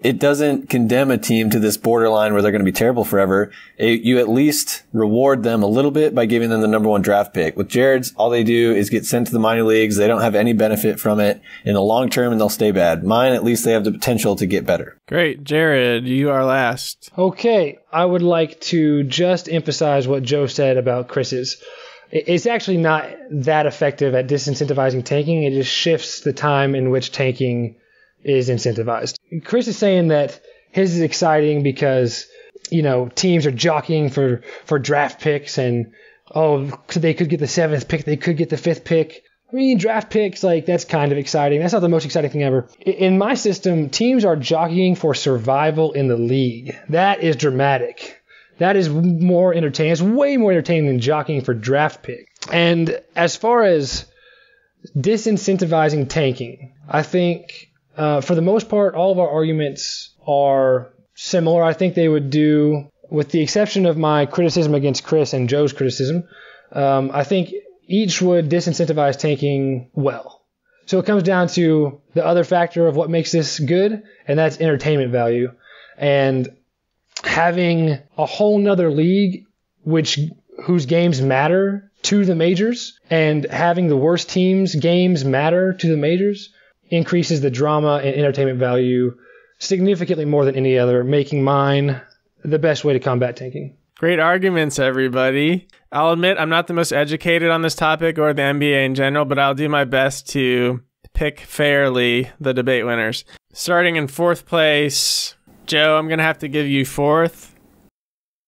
it doesn't condemn a team to this borderline where they're going to be terrible forever. You at least reward them a little bit by giving them the number 1 draft pick. With Jared's, all they do is get sent to the minor leagues. They don't have any benefit from it in the long term, and they'll stay bad. Mine, at least they have the potential to get better. Great. Jared, you are last. Okay. I would like to just emphasize what Joe said about Chris's. It's actually not that effective at disincentivizing tanking. It just shifts the time in which tanking is incentivized. Chris is saying that his is exciting because, teams are jockeying for draft picks, and, they could get the 7th pick, they could get the 5th pick. I mean, draft picks, that's kind of exciting. That's not the most exciting thing ever. In my system, teams are jockeying for survival in the league. That is dramatic. That is more entertaining. It's way more entertaining than jockeying for draft pick. And as far as disincentivizing tanking, I think for the most part, all of our arguments are similar. I think they would do, with the exception of my criticism against Chris and Joe's criticism, I think each would disincentivize tanking well. So it comes down to the other factor of what makes this good, and that's entertainment value. And having a whole nother league whose games matter to the majors, and having the worst teams' games matter to the majors, increases the drama and entertainment value significantly more than any other, making mine the best way to combat tanking. Great arguments, everybody. I'll admit I'm not the most educated on this topic or the NBA in general, but I'll do my best to pick fairly the debate winners. Starting in 4th place, Joe, I'm going to have to give you 4th.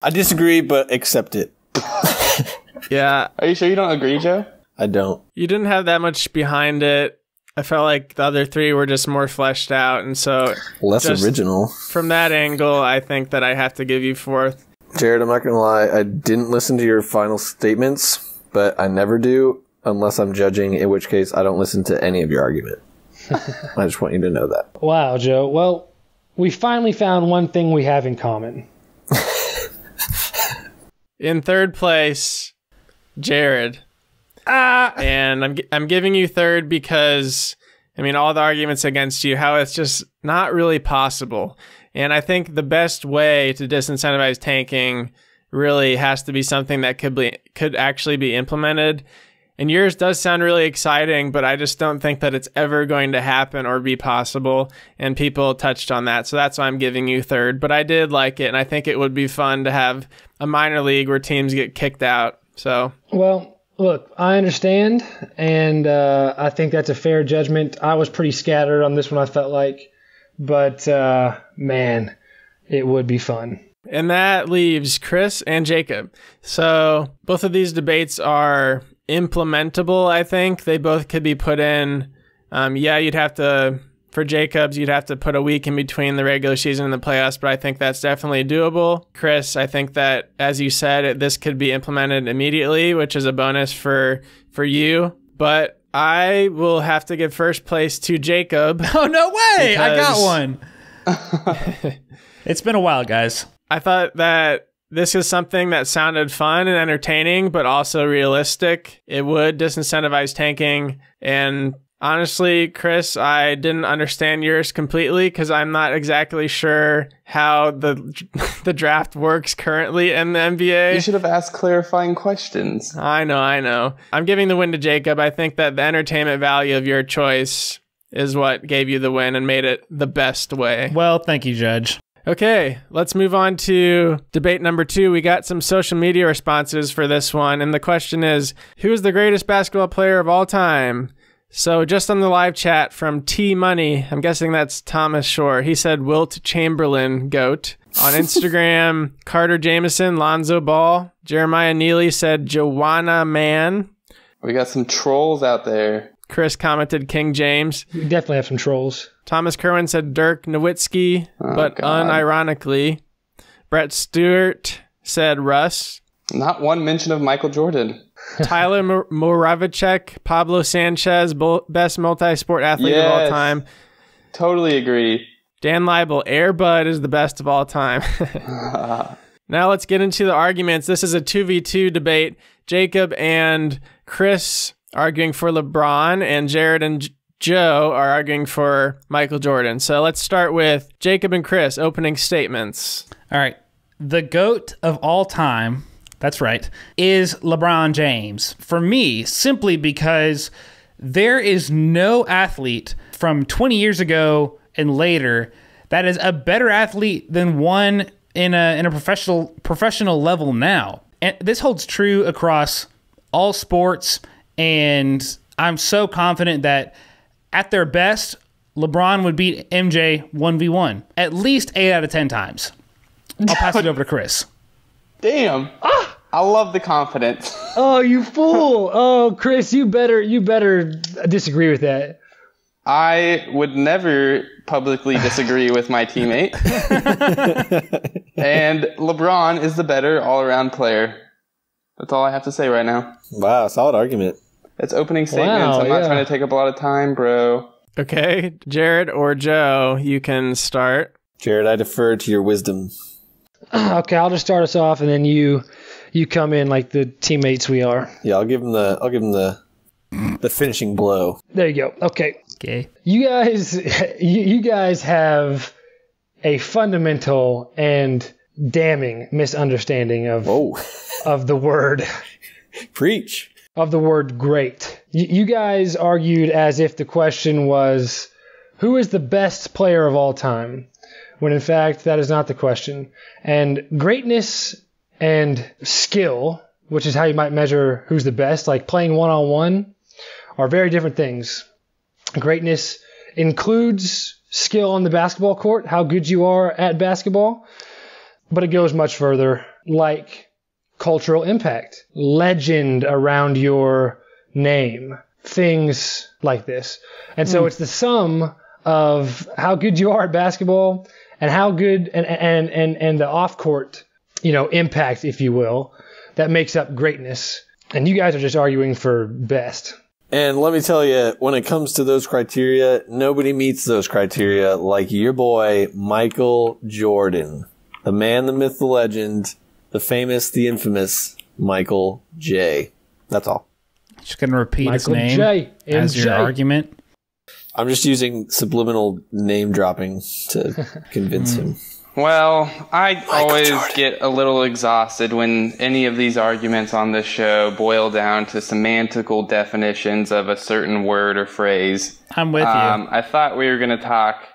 I disagree, but accept it. Yeah. Are you sure you don't agree, Joe? I don't. You didn't have that much behind it. I felt like the other 3 were just more fleshed out, and so less original. From that angle, I think that I have to give you 4th. Jared, I'm not going to lie. I didn't listen to your final statements, but I never do. unless I'm judging, in which case I don't listen to any of your argument. I just want you to know that. Wow, Joe. Well, we finally found one thing we have in common. In third place, Jared. And I'm giving you third because, I mean, all the arguments against you, how it's just not really possible. And I think the best way to disincentivize tanking really has to be something that could actually be implemented. And yours does sound really exciting, but I just don't think that it's ever going to happen or be possible. And people touched on that. So that's why I'm giving you third. But I did like it, and I think it would be fun to have a minor league where teams get kicked out. So, well, look, I understand, and I think that's a fair judgment. I was pretty scattered on this one, I felt like. But, man, it would be fun. And that leaves Chris and Jacob. So both of these debates are implementable, I think. They both could be put in. You'd have to, for Jacobs, you'd have to put a week in between the regular season and the playoffs, but I think that's definitely doable. Chris, I think that, as you said, this could be implemented immediately, which is a bonus for you. But I will have to give first place to Jacob. Oh, no way! I got one. It's been a while, guys. I thought that this is something that sounded fun and entertaining, but also realistic. It would disincentivize tanking. And honestly, Chris, I didn't understand yours completely because I'm not exactly sure how the draft works currently in the NBA. You should have asked clarifying questions. I know. I'm giving the win to Jacob. I think that the entertainment value of your choice is what gave you the win and made it the best way. Well, thank you, Judge. Okay, let's move on to debate number 2. We got some social media responses for this one, and the question is, who is the greatest basketball player of all time? So just on the live chat from T Money, I'm guessing that's Thomas Shore. He said Wilt Chamberlain, GOAT. On Instagram, Carter Jameson, Lonzo Ball. Jeremiah Neely said Joanna Man. We got some trolls out there. Chris commented King James. We definitely have some trolls. Thomas Kerwin said Dirk Nowitzki, but God. unironically. Brett Stewart said Russ. Not one mention of Michael Jordan. Tyler Moravicek, Pablo Sanchez, best multi-sport athlete of all time. Totally agree. Dan Leibel, Air Bud is the best of all time. Now let's get into the arguments. This is a 2v2 debate. Jacob and Chris arguing for LeBron, and Jared and Joe are arguing for Michael Jordan. So let's start with Jacob and Chris, opening statements. All right. The GOAT of all time, that's right, is LeBron James. For me, simply because there is no athlete from 20 years ago and later that is a better athlete than one in a professional level now. And this holds true across all sports, and I'm so confident that at their best, LeBron would beat MJ 1v1 at least 8 out of 10 times. I'll pass it over to Chris. Damn. I love the confidence. Oh, you fool. Oh, Chris, you better disagree with that. I would never publicly disagree with my teammate. And LeBron is the better all-around player. That's all I have to say right now. Wow, solid argument. It's opening statements. I'm not trying to take up a lot of time, bro. Okay, Jared or Joe, you can start. Jared, I defer to your wisdom. Okay, I'll just start us off, and then you come in like the teammates we are. Yeah, I'll give him the finishing blow. There you go. Okay. Okay. You guys have a fundamental and damning misunderstanding of the word. Preach. Of the word great. You guys argued as if the question was, who is the best player of all time? When in fact, that is not the question. And greatness and skill, which is how you might measure who's the best, like playing one-on-one, are very different things. Greatness includes skill on the basketball court, how good you are at basketball, but it goes much further, like cultural impact, legend around your name, things like this. And so it's the sum of how good you are at basketball and how good and the off-court, impact, if you will, that makes up greatness. And you guys are just arguing for best. And let me tell you, when it comes to those criteria, nobody meets those criteria like your boy, Michael Jordan. The man, the myth, the legend, the famous, the infamous Michael J. That's all. Just going to repeat his Michael name J. as your argument. I'm just using subliminal name dropping to convince him. Well, I always Jordan. get a little exhausted when any of these arguments on this show boil down to semantical definitions of a certain word or phrase. I'm with you. I thought we were going to talk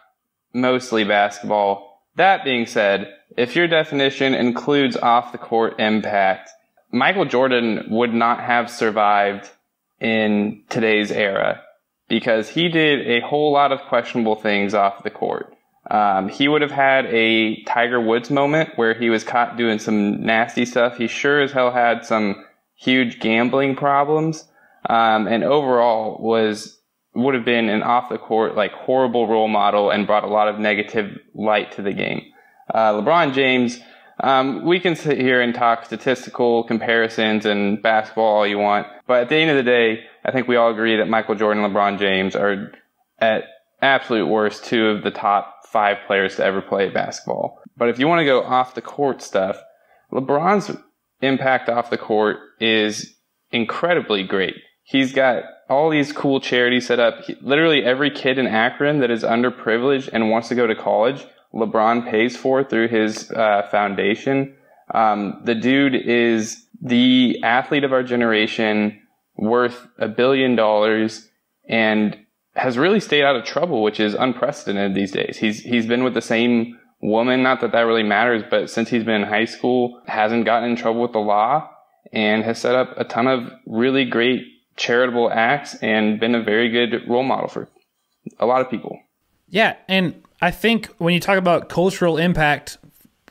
mostly basketball. That being said, if your definition includes off-the-court impact, Michael Jordan would not have survived in today's era because he did a whole lot of questionable things off the court. He would have had a Tiger Woods moment where he was caught doing some nasty stuff. He sure as hell had some huge gambling problems, and overall would have been an off the court, like, horrible role model and brought a lot of negative light to the game. LeBron James, we can sit here and talk statistical comparisons and basketball all you want, but at the end of the day, I think we all agree that Michael Jordan and LeBron James are at absolute worst 2 of the top 5 players to ever play basketball. But if you want to go off the court stuff, LeBron's impact off the court is incredibly great. He's got all these cool charities set up. Literally every kid in Akron that is underprivileged and wants to go to college, LeBron pays for through his foundation. The dude is the athlete of our generation, worth $1 billion, and has really stayed out of trouble, which is unprecedented these days. He's been with the same woman, not that really matters, but since he's been in high school, hasn't gotten in trouble with the law, and has set up a ton of really great charitable acts and been a very good role model for a lot of people. Yeah, and I think when you talk about cultural impact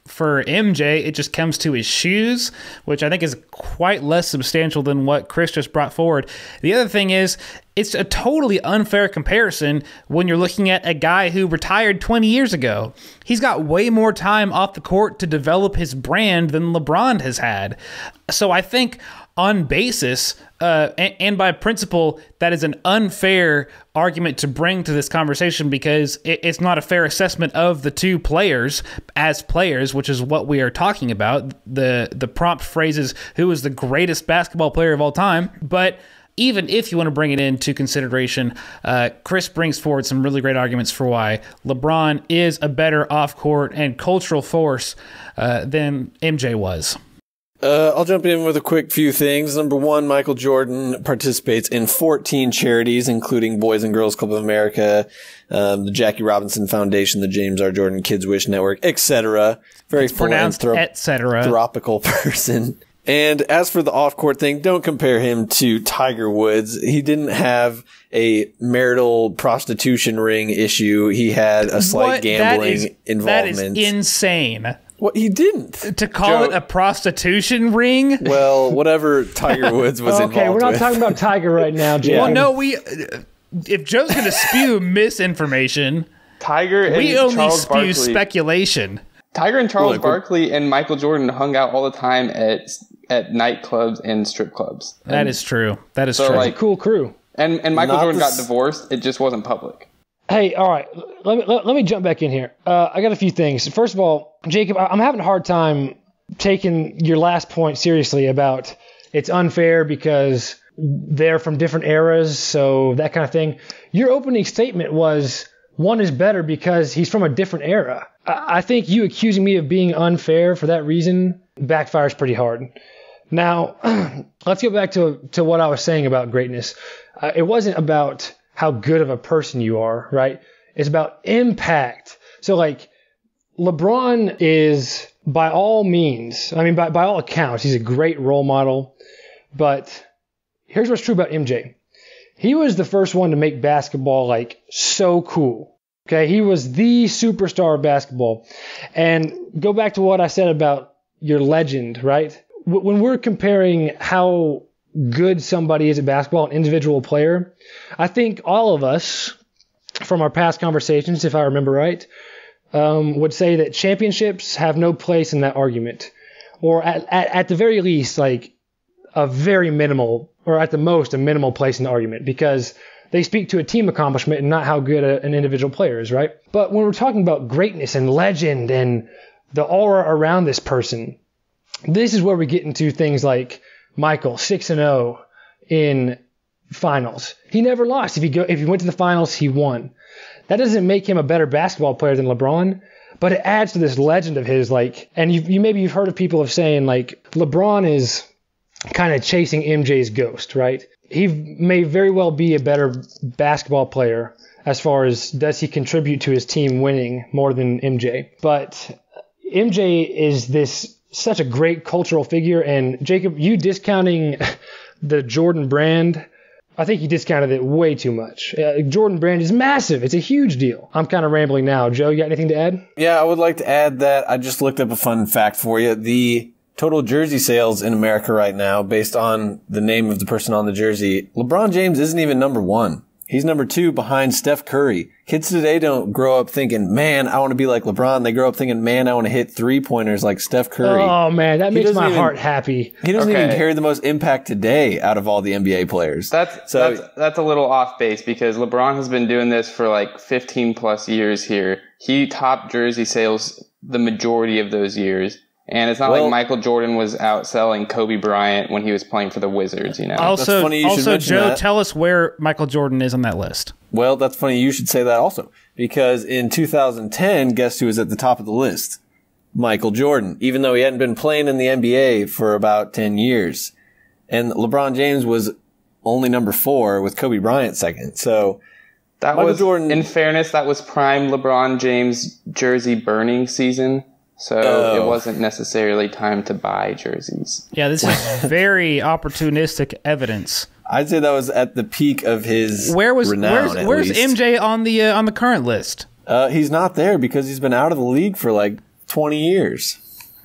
for MJ, it just comes to his shoes, which I think is quite less substantial than what Chris just brought forward. The other thing is, it's a totally unfair comparison when you're looking at a guy who retired 20 years ago. He's got way more time off the court to develop his brand than LeBron has had. So I think on basis and by principle, that is an unfair argument to bring to this conversation because it's not a fair assessment of the 2 players as players, which is what we are talking about. The prompt phrase is, who is the greatest basketball player of all time? But even if you want to bring it into consideration, Chris brings forward some really great arguments for why LeBron is a better off-court and cultural force than MJ was. I'll jump in with a quick few things. Number 1, Michael Jordan participates in 14 charities, including Boys and Girls Club of America, the Jackie Robinson Foundation, the James R. Jordan Kids Wish Network, etc. Very philanthropical person. And as for the off-court thing, don't compare him to Tiger Woods. He didn't have a marital prostitution ring issue. He had a slight gambling involvement. That is insane. What, he didn't? To call it a prostitution ring? Well, whatever Tiger Woods was involved with. Okay, we're not talking about Tiger right now, Jim. Well, no, if Joe's going to spew misinformation, we only Charles spew Barkley. Speculation. Tiger and Charles Barkley and Michael Jordan hung out all the time at nightclubs and strip clubs. That is true. That is so, true. like, cool crew. And Michael Jordan got divorced. It just wasn't public. Hey, all right. Let me jump back in here. I got a few things. First of all, Jacob, I'm having a hard time taking your last point seriously about it's unfair because they're from different eras, so that kind of thing. Your opening statement was one is better because he's from a different era. I think you accusing me of being unfair for that reason backfires pretty hard. Now, let's go back to what I was saying about greatness. It wasn't about how good of a person you are, right? It's about impact. So, like, LeBron is, by all means, I mean, by all accounts, he's a great role model. But here's what's true about MJ. He was the first one to make basketball, like, so cool. Okay, he was the superstar of basketball. And go back to what I said about your legend, right? When we're comparing how good somebody is at basketball, an individual player, I think all of us, from our past conversations, if I remember right, would say that championships have no place in that argument. Or at the very least, like, a very minimal, or at the most a minimal place in the argument, because they speak to a team accomplishment and not how good an individual player is, right? But when we're talking about greatness and legend and the aura around this person, this is where we get into things like Michael, 6-0 in finals. He never lost. If he went to the finals, he won. That doesn't make him a better basketball player than LeBron, but it adds to this legend of his, like, and you've heard of people of saying, like, LeBron is kind of chasing MJ's ghost, right? He may very well be a better basketball player as far as does he contribute to his team winning more than MJ. But MJ is such a great cultural figure, and Jacob, you discounting the Jordan brand, I think you discounted it way too much. Jordan brand is massive. It's a huge deal. I'm kind of rambling now. Joe, you got anything to add? Yeah, I would like to add that I just looked up a fun fact for you. The total jersey sales in America right now, based on the name of the person on the jersey, LeBron James isn't even number 1. He's number 2 behind Steph Curry. Kids today don't grow up thinking, man, I want to be like LeBron. They grow up thinking, man, I want to hit 3-pointers like Steph Curry. Oh, man, that makes my heart happy. He doesn't even carry the most impact today out of all the NBA players. That's a little off base, because LeBron has been doing this for like 15 plus years here. He topped jersey sales the majority of those years. And it's not like Michael Jordan was outselling Kobe Bryant when he was playing for the Wizards, you know. Also, Joe, tell us where Michael Jordan is on that list. Well, that's funny you should say that also. Because in 2010, guess who was at the top of the list? Michael Jordan, even though he hadn't been playing in the NBA for about 10 years. And LeBron James was only number 4 with Kobe Bryant second. So Jordan, in fairness, that was prime LeBron James jersey burning season. So it wasn't necessarily time to buy jerseys. Yeah, this is very opportunistic evidence. I'd say that was at the peak of his renown. Where's MJ on the current list? He's not there because he's been out of the league for like 20 years.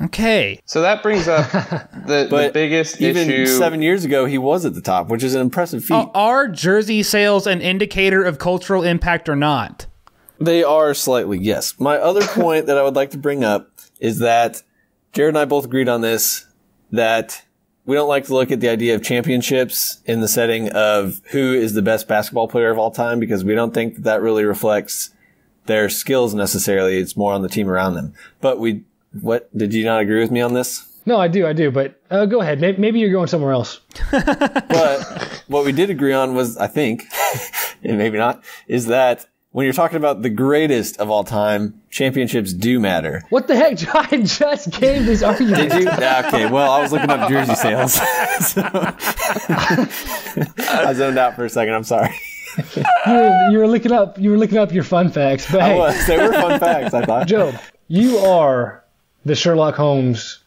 Okay. So that brings up the biggest even issue. 7 years ago, he was at the top, which is an impressive feat. Are jersey sales an indicator of cultural impact or not? They are slightly, yes. My other point that I would like to bring up is that Jared and I both agreed on this, that we don't like to look at the idea of championships in the setting of who is the best basketball player of all time, because we don't think that really reflects their skills necessarily. It's more on the team around them. But did you not agree with me on this? No, I do. But go ahead. Maybe you're going somewhere else. But what we did agree on was, I think, and maybe not, is that when you're talking about the greatest of all time, championships do matter. What the heck? I just gave this argument. Did you? Okay, well, I was looking up jersey sales. So I zoned out for a second. I'm sorry. You were looking up your fun facts. But hey, they were fun facts, I thought. Joe, you are the Sherlock Holmes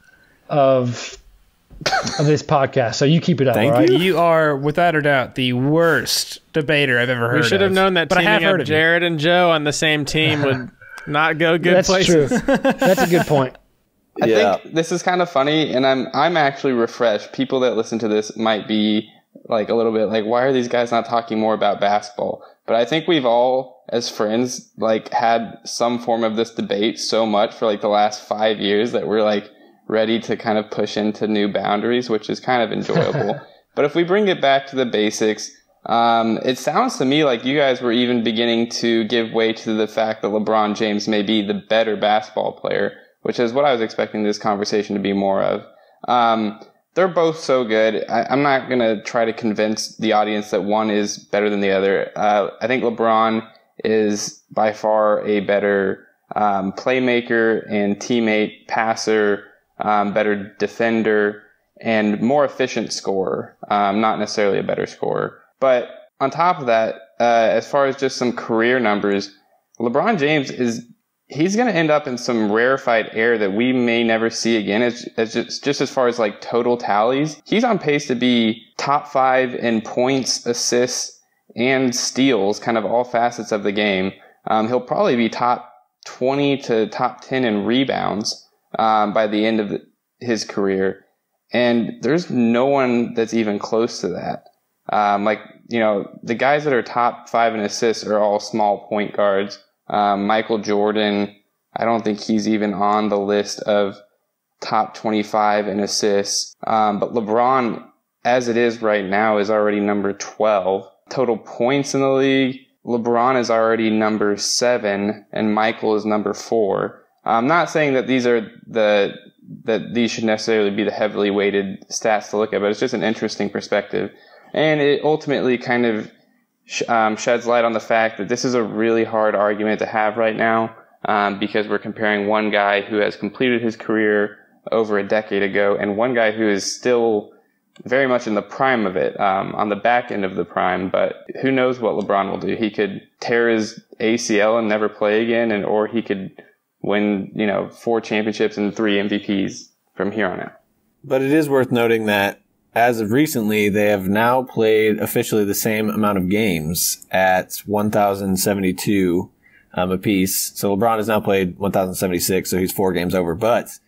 of this podcast, so you keep it up. Thank all right? You are, without a doubt, the worst debater I've ever heard of. We should have known that teaming up Jared and Joe on the same team would not go good places. That's true. That's a good point. I think this is kind of funny, and I'm actually refreshed. People that listen to this might be like a little bit like, why are these guys not talking more about basketball? But I think we've all, as friends, like had some form of this debate so much for like the last 5 years that we're like ready to kind of push into new boundaries, which is kind of enjoyable. But if we bring it back to the basics, it sounds to me like you guys were even beginning to give way to the fact that LeBron James may be the better basketball player, which is what I was expecting this conversation to be more of. They're both so good. I'm not going to try to convince the audience that one is better than the other. I think LeBron is by far a better playmaker and teammate, passer, better defender, and more efficient scorer. Not necessarily a better scorer. But on top of that, as far as just some career numbers, LeBron James he's going to end up in some rarefied air that we may never see again. As just as far as like total tallies, he's on pace to be top 5 in points, assists, and steals, kind of all facets of the game. He'll probably be top 20 to top 10 in rebounds by the end of his career. And there's no one that's even close to that. The guys that are top 5 in assists are all small point guards. Michael Jordan, I don't think he's even on the list of top 25 in assists. But LeBron as it is right now, is already number 12. Total points in the league, LeBron is already number 7, and Michael is number 4. I'm not saying that these are that these should necessarily be the heavily weighted stats to look at, but it's just an interesting perspective. And it ultimately kind of sheds light on the fact that this is a really hard argument to have right now, because we're comparing one guy who has completed his career over a decade ago and one guy who is still very much in the prime of it, on the back end of the prime. But who knows what LeBron will do? He could tear his ACL and never play again, or he could win, 4 championships and 3 MVPs from here on out. But it is worth noting that as of recently, they have now played officially the same amount of games at 1,072 apiece. So LeBron has now played 1,076, so he's 4 games over. But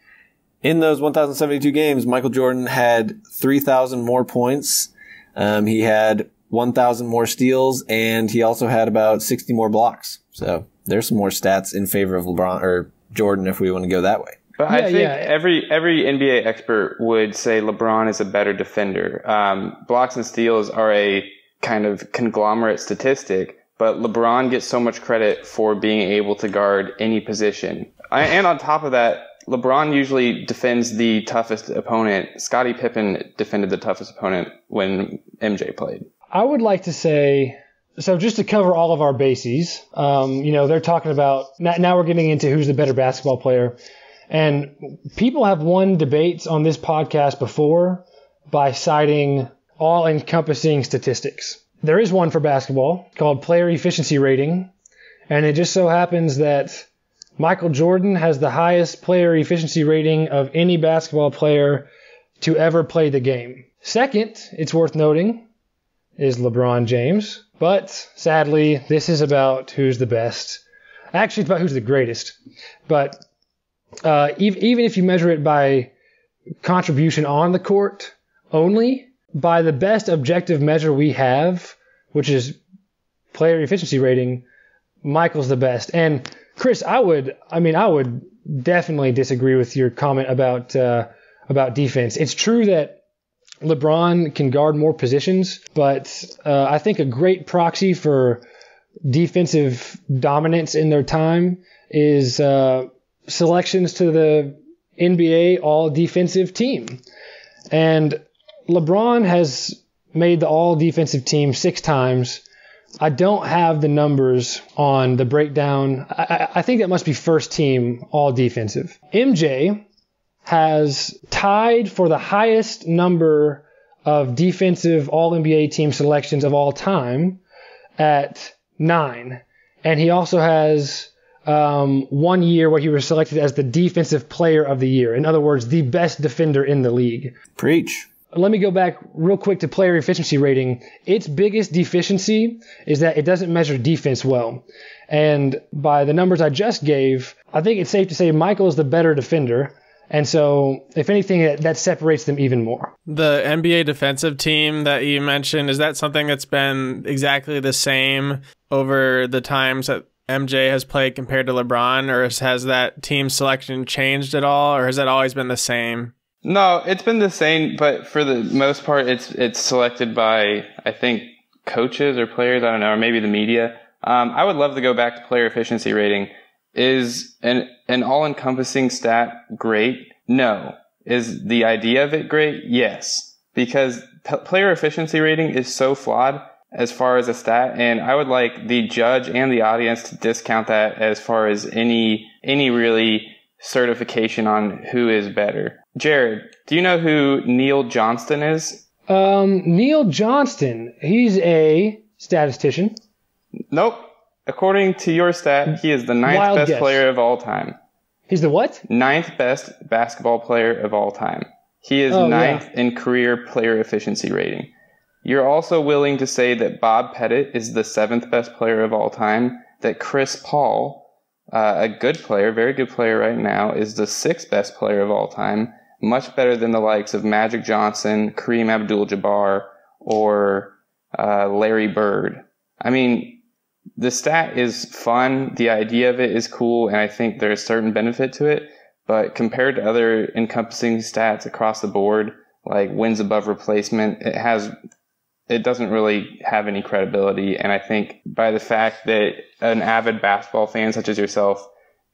in those 1,072 games, Michael Jordan had 3,000 more points. He had 1,000 more steals, and he also had about 60 more blocks. So there's some more stats in favor of LeBron or Jordan if we want to go that way. But I think every NBA expert would say LeBron is a better defender. Blocks and steals are a kind of conglomerate statistic, but LeBron gets so much credit for being able to guard any position. And on top of that, LeBron usually defends the toughest opponent. Scottie Pippen defended the toughest opponent when MJ played. I would like to say, so just to cover all of our bases, they're talking about, now we're getting into who's the better basketball player. And people have won debates on this podcast before by citing all-encompassing statistics. There is one for basketball called player efficiency rating, and it just so happens that Michael Jordan has the highest player efficiency rating of any basketball player to ever play the game. Second, it's worth noting, is LeBron James. But sadly, this is about who's the best. Actually, it's about who's the greatest. But even if you measure it by contribution on the court only, by the best objective measure we have, which is player efficiency rating, Michael's the best. And Chris, I would definitely disagree with your comment about defense. It's true that LeBron can guard more positions, but I think a great proxy for defensive dominance in their time is selections to the NBA all-defensive team. And LeBron has made the all-defensive team 6 times. I don't have the numbers on the breakdown. I think that must be first team all-defensive. MJ has tied for the highest number of defensive all-NBA team selections of all time at 9. And he also has 1 year where he was selected as the defensive player of the year. In other words, the best defender in the league. Preach. Let me go back real quick to player efficiency rating. Its biggest deficiency is that it doesn't measure defense well. And by the numbers I just gave, I think it's safe to say Michael is the better defender. And so, if anything, that separates them even more. The NBA defensive team that you mentioned, is that something that's been exactly the same over the times that MJ has played compared to LeBron, or has that team selection changed at all, or has that always been the same? No, it's been the same, but for the most part, it's selected by, I think, coaches or players, I don't know, or maybe the media. I would love to go back to player efficiency rating. Is an all-encompassing stat great? No. Is the idea of it great? Yes. Because player efficiency rating is so flawed as far as a stat, and I would like the judge and the audience to discount that as far as any really certification on who is better. Jared, do you know who Neil Johnston is? Neil Johnston. He's a statistician. Nope. According to your stat, he is the 9th best player of all time. He's the what? 9th best basketball player of all time. He is 9th in career player efficiency rating. You're also willing to say that Bob Pettit is the 7th best player of all time, that Chris Paul, a good player, very good player right now, is the 6th best player of all time, much better than the likes of Magic Johnson, Kareem Abdul-Jabbar, or Larry Bird. I mean, the stat is fun, the idea of it is cool, and I think there's certain benefit to it, but compared to other encompassing stats across the board, like wins above replacement, it doesn't really have any credibility. And I think by the fact that an avid basketball fan such as yourself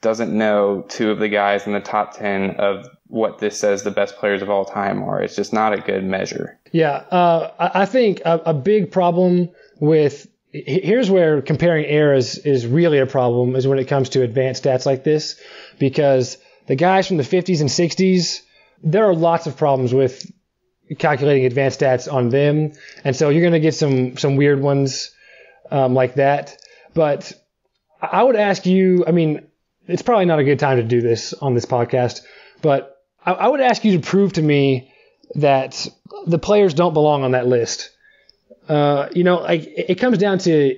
doesn't know two of the guys in the top 10 of what this says the best players of all time are, it's just not a good measure. Yeah, I think a big problem with here's where comparing eras is really a problem, is when it comes to advanced stats like this, because the guys from the 50s and 60s, there are lots of problems with calculating advanced stats on them, and so you're going to get some weird ones like that. But I would ask you, I mean, it's probably not a good time to do this on this podcast, but I would ask you to prove to me that the players don't belong on that list. Like it comes down to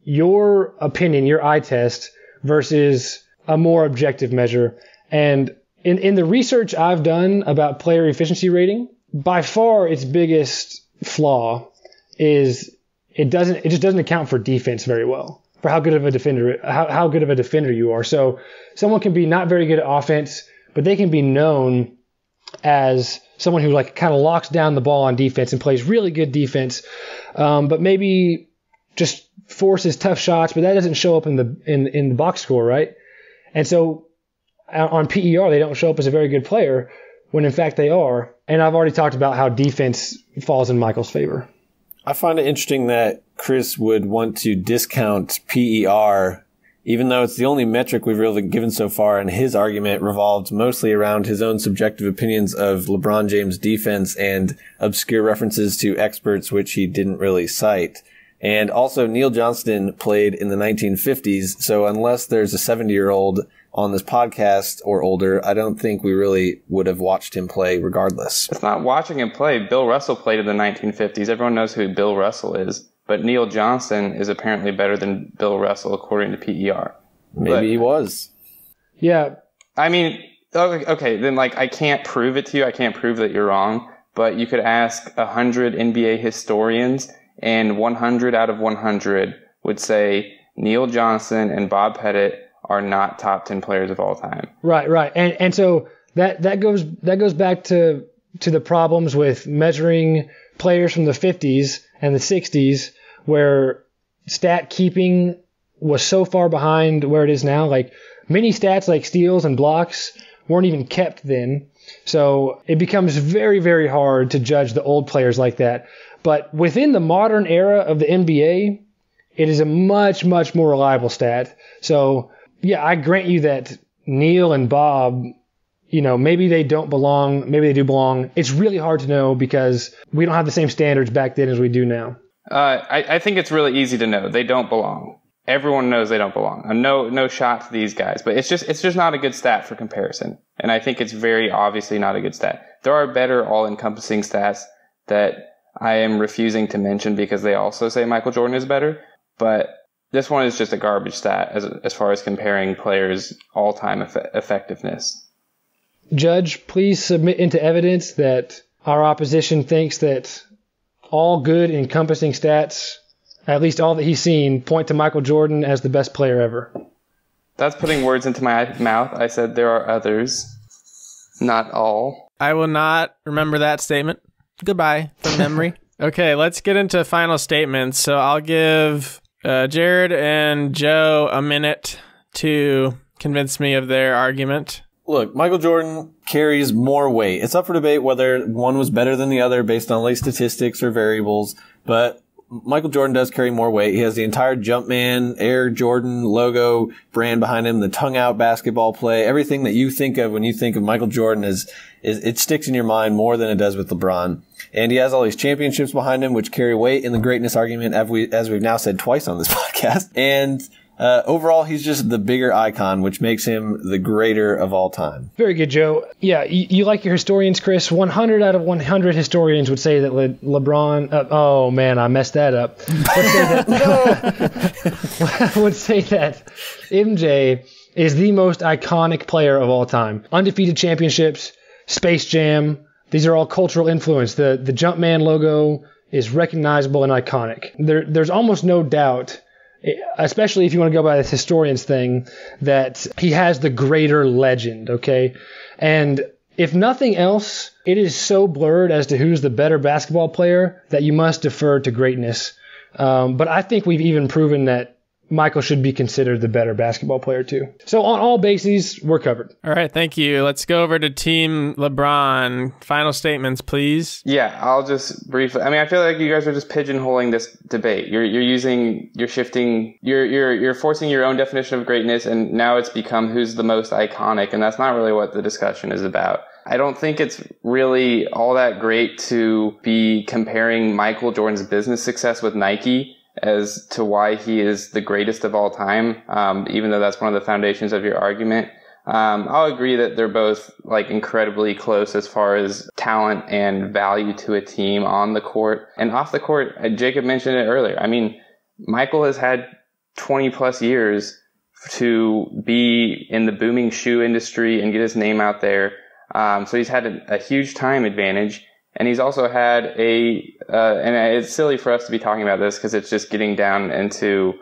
your opinion, your eye test versus a more objective measure. And in the research I've done about player efficiency rating, by far its biggest flaw is it just doesn't account for defense very well, for how good of a defender you are. So someone can be not very good at offense, but they can be known as someone who like kind of locks down the ball on defense and plays really good defense, but maybe just forces tough shots, but that doesn't show up in the box score, right? And so on PER, they don't show up as a very good player when in fact they are. And I've already talked about how defense falls in Michael's favor. I find it interesting that Chris would want to discount PER, even though it's the only metric we've really given so far, and his argument revolved mostly around his own subjective opinions of LeBron James' defense and obscure references to experts which he didn't really cite. And also, Neil Johnston played in the 1950s, so unless there's a 70-year-old on this podcast or older, I don't think we really would have watched him play regardless. It's not watching him play. Bill Russell played in the 1950s. Everyone knows who Bill Russell is. But Neil Johnston is apparently better than Bill Russell according to PER. Maybe he was. Yeah. I mean, okay, then like I can't prove it to you. I can't prove that you're wrong. But you could ask 100 NBA historians, and 100 out of 100 would say Neil Johnston and Bob Pettit are not top 10 players of all time. Right. And so that goes back to the problems with measuring players from the 50s and the 60s, where stat keeping was so far behind where it is now. Like many stats like steals and blocks weren't even kept then. So it becomes very, very hard to judge the old players like that. But within the modern era of the NBA, it is a much, much more reliable stat. So yeah, I grant you that Neil and Bob, maybe they don't belong, maybe they do belong. It's really hard to know because we don't have the same standards back then as we do now. I think it's really easy to know they don't belong. Everyone knows they don't belong. No shot to these guys, but it's just not a good stat for comparison. And I think it's very obviously not a good stat. There are better all-encompassing stats that I am refusing to mention because they also say Michael Jordan is better, but this one is just a garbage stat as far as comparing players' all-time effectiveness. Judge, please submit into evidence that our opposition thinks that all good encompassing stats, at least all that he's seen, point to Michael Jordan as the best player ever. That's putting words into my mouth. I said there are others, not all. I will not remember that statement. Goodbye from memory. Okay, let's get into final statements. So I'll give Jared and Joe a minute to convince me of their argument. Look, Michael Jordan carries more weight. It's up for debate whether one was better than the other based on like statistics or variables, but Michael Jordan does carry more weight. He has the entire Jumpman, Air Jordan logo brand behind him, the tongue-out basketball play. Everything that you think of when you think of Michael Jordan is it sticks in your mind more than it does with LeBron. And he has all these championships behind him, which carry weight in the greatness argument, as we've now said twice on this podcast. And overall, he's just the bigger icon, which makes him the greater of all time. Very good, Joe. Yeah, you like your historians, Chris. 100 out of 100 historians would say that LeBron... oh, man, I messed that up. Would say that MJ is the most iconic player of all time. Undefeated championships, Space Jam. These are all cultural influence. The Jumpman logo is recognizable and iconic. There's almost no doubt, especially if you want to go by this historians thing, that he has the greater legend, okay? And if nothing else, it is so blurred as to who's the better basketball player that you must defer to greatness. But I think we've even proven that Michael should be considered the better basketball player too. So on all bases, we're covered. All right, thank you. Let's go over to Team LeBron. Final statements, please. Yeah, I'll just briefly. I mean, I feel like you guys are just pigeonholing this debate. You're forcing your own definition of greatness, and now it's become who's the most iconic, and that's not really what the discussion is about. I don't think it's really all that great to be comparing Michael Jordan's business success with Nike as to why he is the greatest of all time, even though that's one of the foundations of your argument. I'll agree that they're both like incredibly close as far as talent and value to a team on the court. And off the court, Jacob mentioned it earlier. I mean, Michael has had 20 plus years to be in the booming shoe industry and get his name out there. So he's had a huge time advantage. And he's also had and it's silly for us to be talking about this because it's just getting down into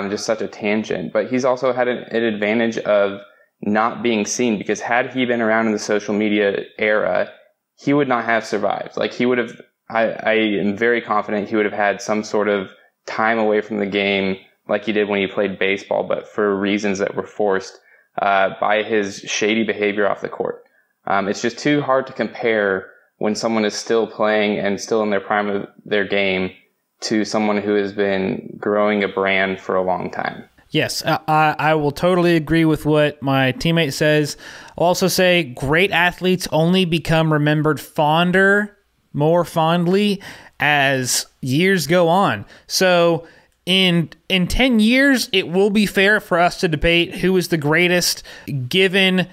just such a tangent, but he's also had an advantage of not being seen, because had he been around in the social media era, he would not have survived. Like he would have, I am very confident he would have had some sort of time away from the game like he did when he played baseball, but for reasons that were forced by his shady behavior off the court. It's just too hard to compare when someone is still playing and still in their prime of their game to someone who has been growing a brand for a long time. Yes, I will totally agree with what my teammate says. I'll also say great athletes only become remembered more fondly as years go on. So in 10 years, it will be fair for us to debate who is the greatest, given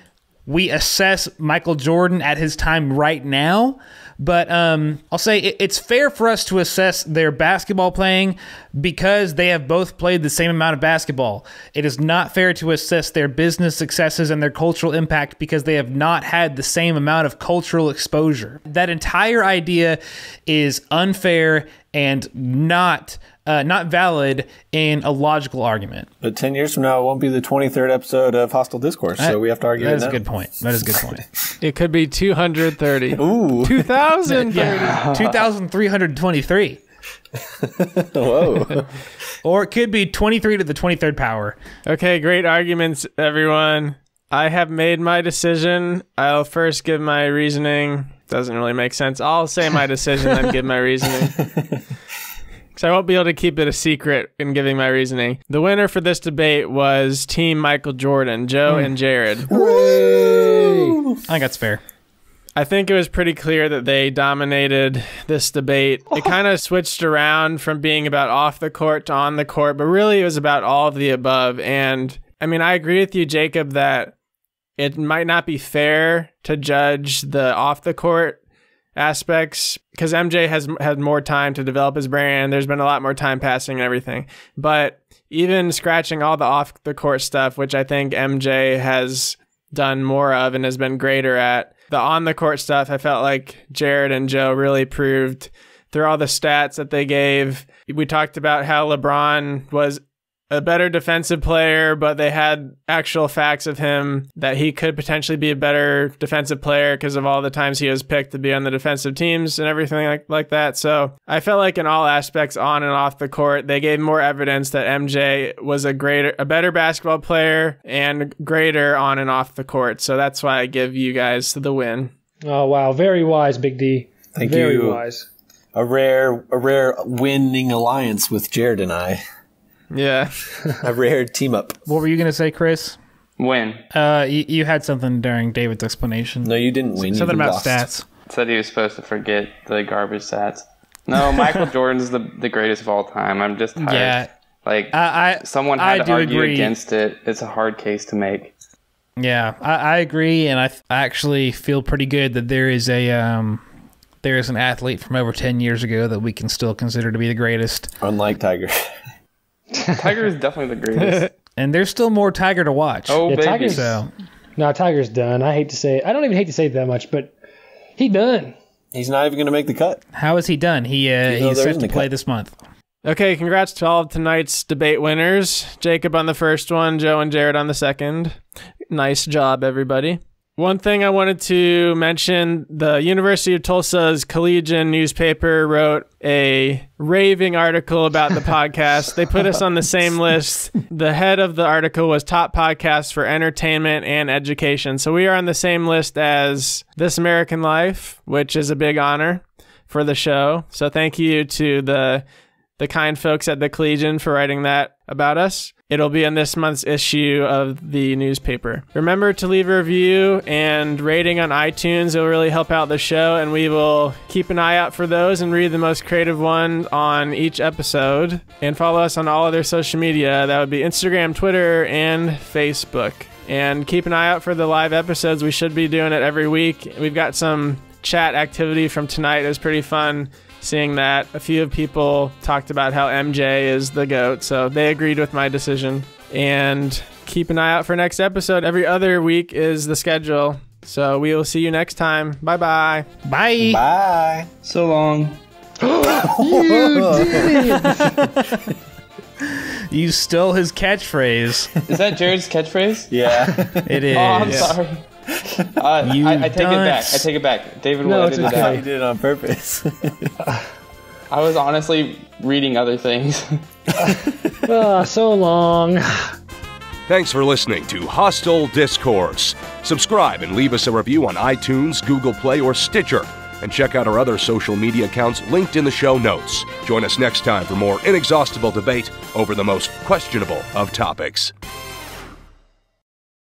we assess Michael Jordan at his time right now. But I'll say it's fair for us to assess their basketball playing because they have both played the same amount of basketball. It is not fair to assess their business successes and their cultural impact because they have not had the same amount of cultural exposure. That entire idea is unfair and not valid in a logical argument. But 10 years from now, it won't be the 23rd episode of Hostel Discourse, so we have to argue that. That is a good point. That is a good point. It could be 230. Ooh. 2030. Yeah, 2,323. Whoa. Or it could be 23 to the 23rd power. Okay, great arguments, everyone. I have made my decision. I'll first give my reasoning. Doesn't really make sense. I'll say my decision, then give my reasoning. So I won't be able to keep it a secret in giving my reasoning. The winner for this debate was Team Michael Jordan, Joe and Jared. Hooray! I think that's fair. I think it was pretty clear that they dominated this debate. It kind of switched around from being about off the court to on the court, but really it was about all of the above. And I mean, I agree with you, Jacob, that it might not be fair to judge the off the court aspects because MJ has had more time to develop his brand. There's been a lot more time passing and everything. But even scratching all the off the court stuff, which I think MJ has done more of and has been greater at, the on the court stuff, I felt like Jared and Joe really proved through all the stats that they gave. We talked about how LeBron was a better defensive player, but they had actual facts of him that he could potentially be a better defensive player because of all the times he was picked to be on the defensive teams and everything like that. So I felt like in all aspects on and off the court, they gave more evidence that MJ was a better basketball player and greater on and off the court. So that's why I give you guys the win. Oh, wow. Very wise, Big D. Thank you. Very wise. A rare winning alliance with Jared and I. Yeah. A rare team up. What were you going to say, Chris? Win. You had something during David's explanation. No, you didn't win. Something you about lost. stats. Said he was supposed to forget the garbage stats. No, Michael Jordan's the greatest of all time. I'm just tired. Yeah. Like, someone had to argue agree. against it. It's a hard case to make. Yeah, I agree, and I actually feel pretty good that there is an athlete from over 10 years ago that we can still consider to be the greatest. Unlike Tiger. Tiger is definitely the greatest. And there's still more Tiger to watch. Oh, Yeah, baby. Tiger's- So, No, Tiger's done. I hate to say it. I don't even hate to say it that much, but he done. He's not even going to make the cut. how is he done? He's there set isn't to a play cut. this month. Okay, congrats to all of tonight's debate winners. Jacob on the first one, Joe and Jared on the second. Nice job, everybody. One thing I wanted to mention, the University of Tulsa's Collegian newspaper wrote a raving article about the podcast. They put us on the same list. The head of the article was top podcasts for entertainment and education. So we are on the same list as This American Life, which is a big honor for the show. So thank you to the kind folks at the Collegian for writing that about us. It'll be in this month's issue of the newspaper. Remember to leave a review and rating on iTunes. It'll really help out the show, and we will keep an eye out for those and read the most creative one on each episode. And follow us on all other social media. That would be Instagram, Twitter, and Facebook. And keep an eye out for the live episodes. We should be doing it every week. We've got some chat activity from tonight. It was pretty fun seeing that. A few people talked about how MJ is the GOAT, so they agreed with my decision. And keep an eye out for next episode. Every other week is the schedule. So we will see you next time. Bye-bye. Bye. Bye. So long. You did it! You stole his catchphrase. Is that Jared's catchphrase? Yeah. It is. Oh, I'm sorry. I take it back. I take it back. David will edit it I thought you out. did it on purpose. I was honestly reading other things. So long. Thanks for listening to Hostel Discourse. Subscribe and leave us a review on iTunes, Google Play, or Stitcher. And check out our other social media accounts linked in the show notes. Join us next time for more inexhaustible debate over the most questionable of topics.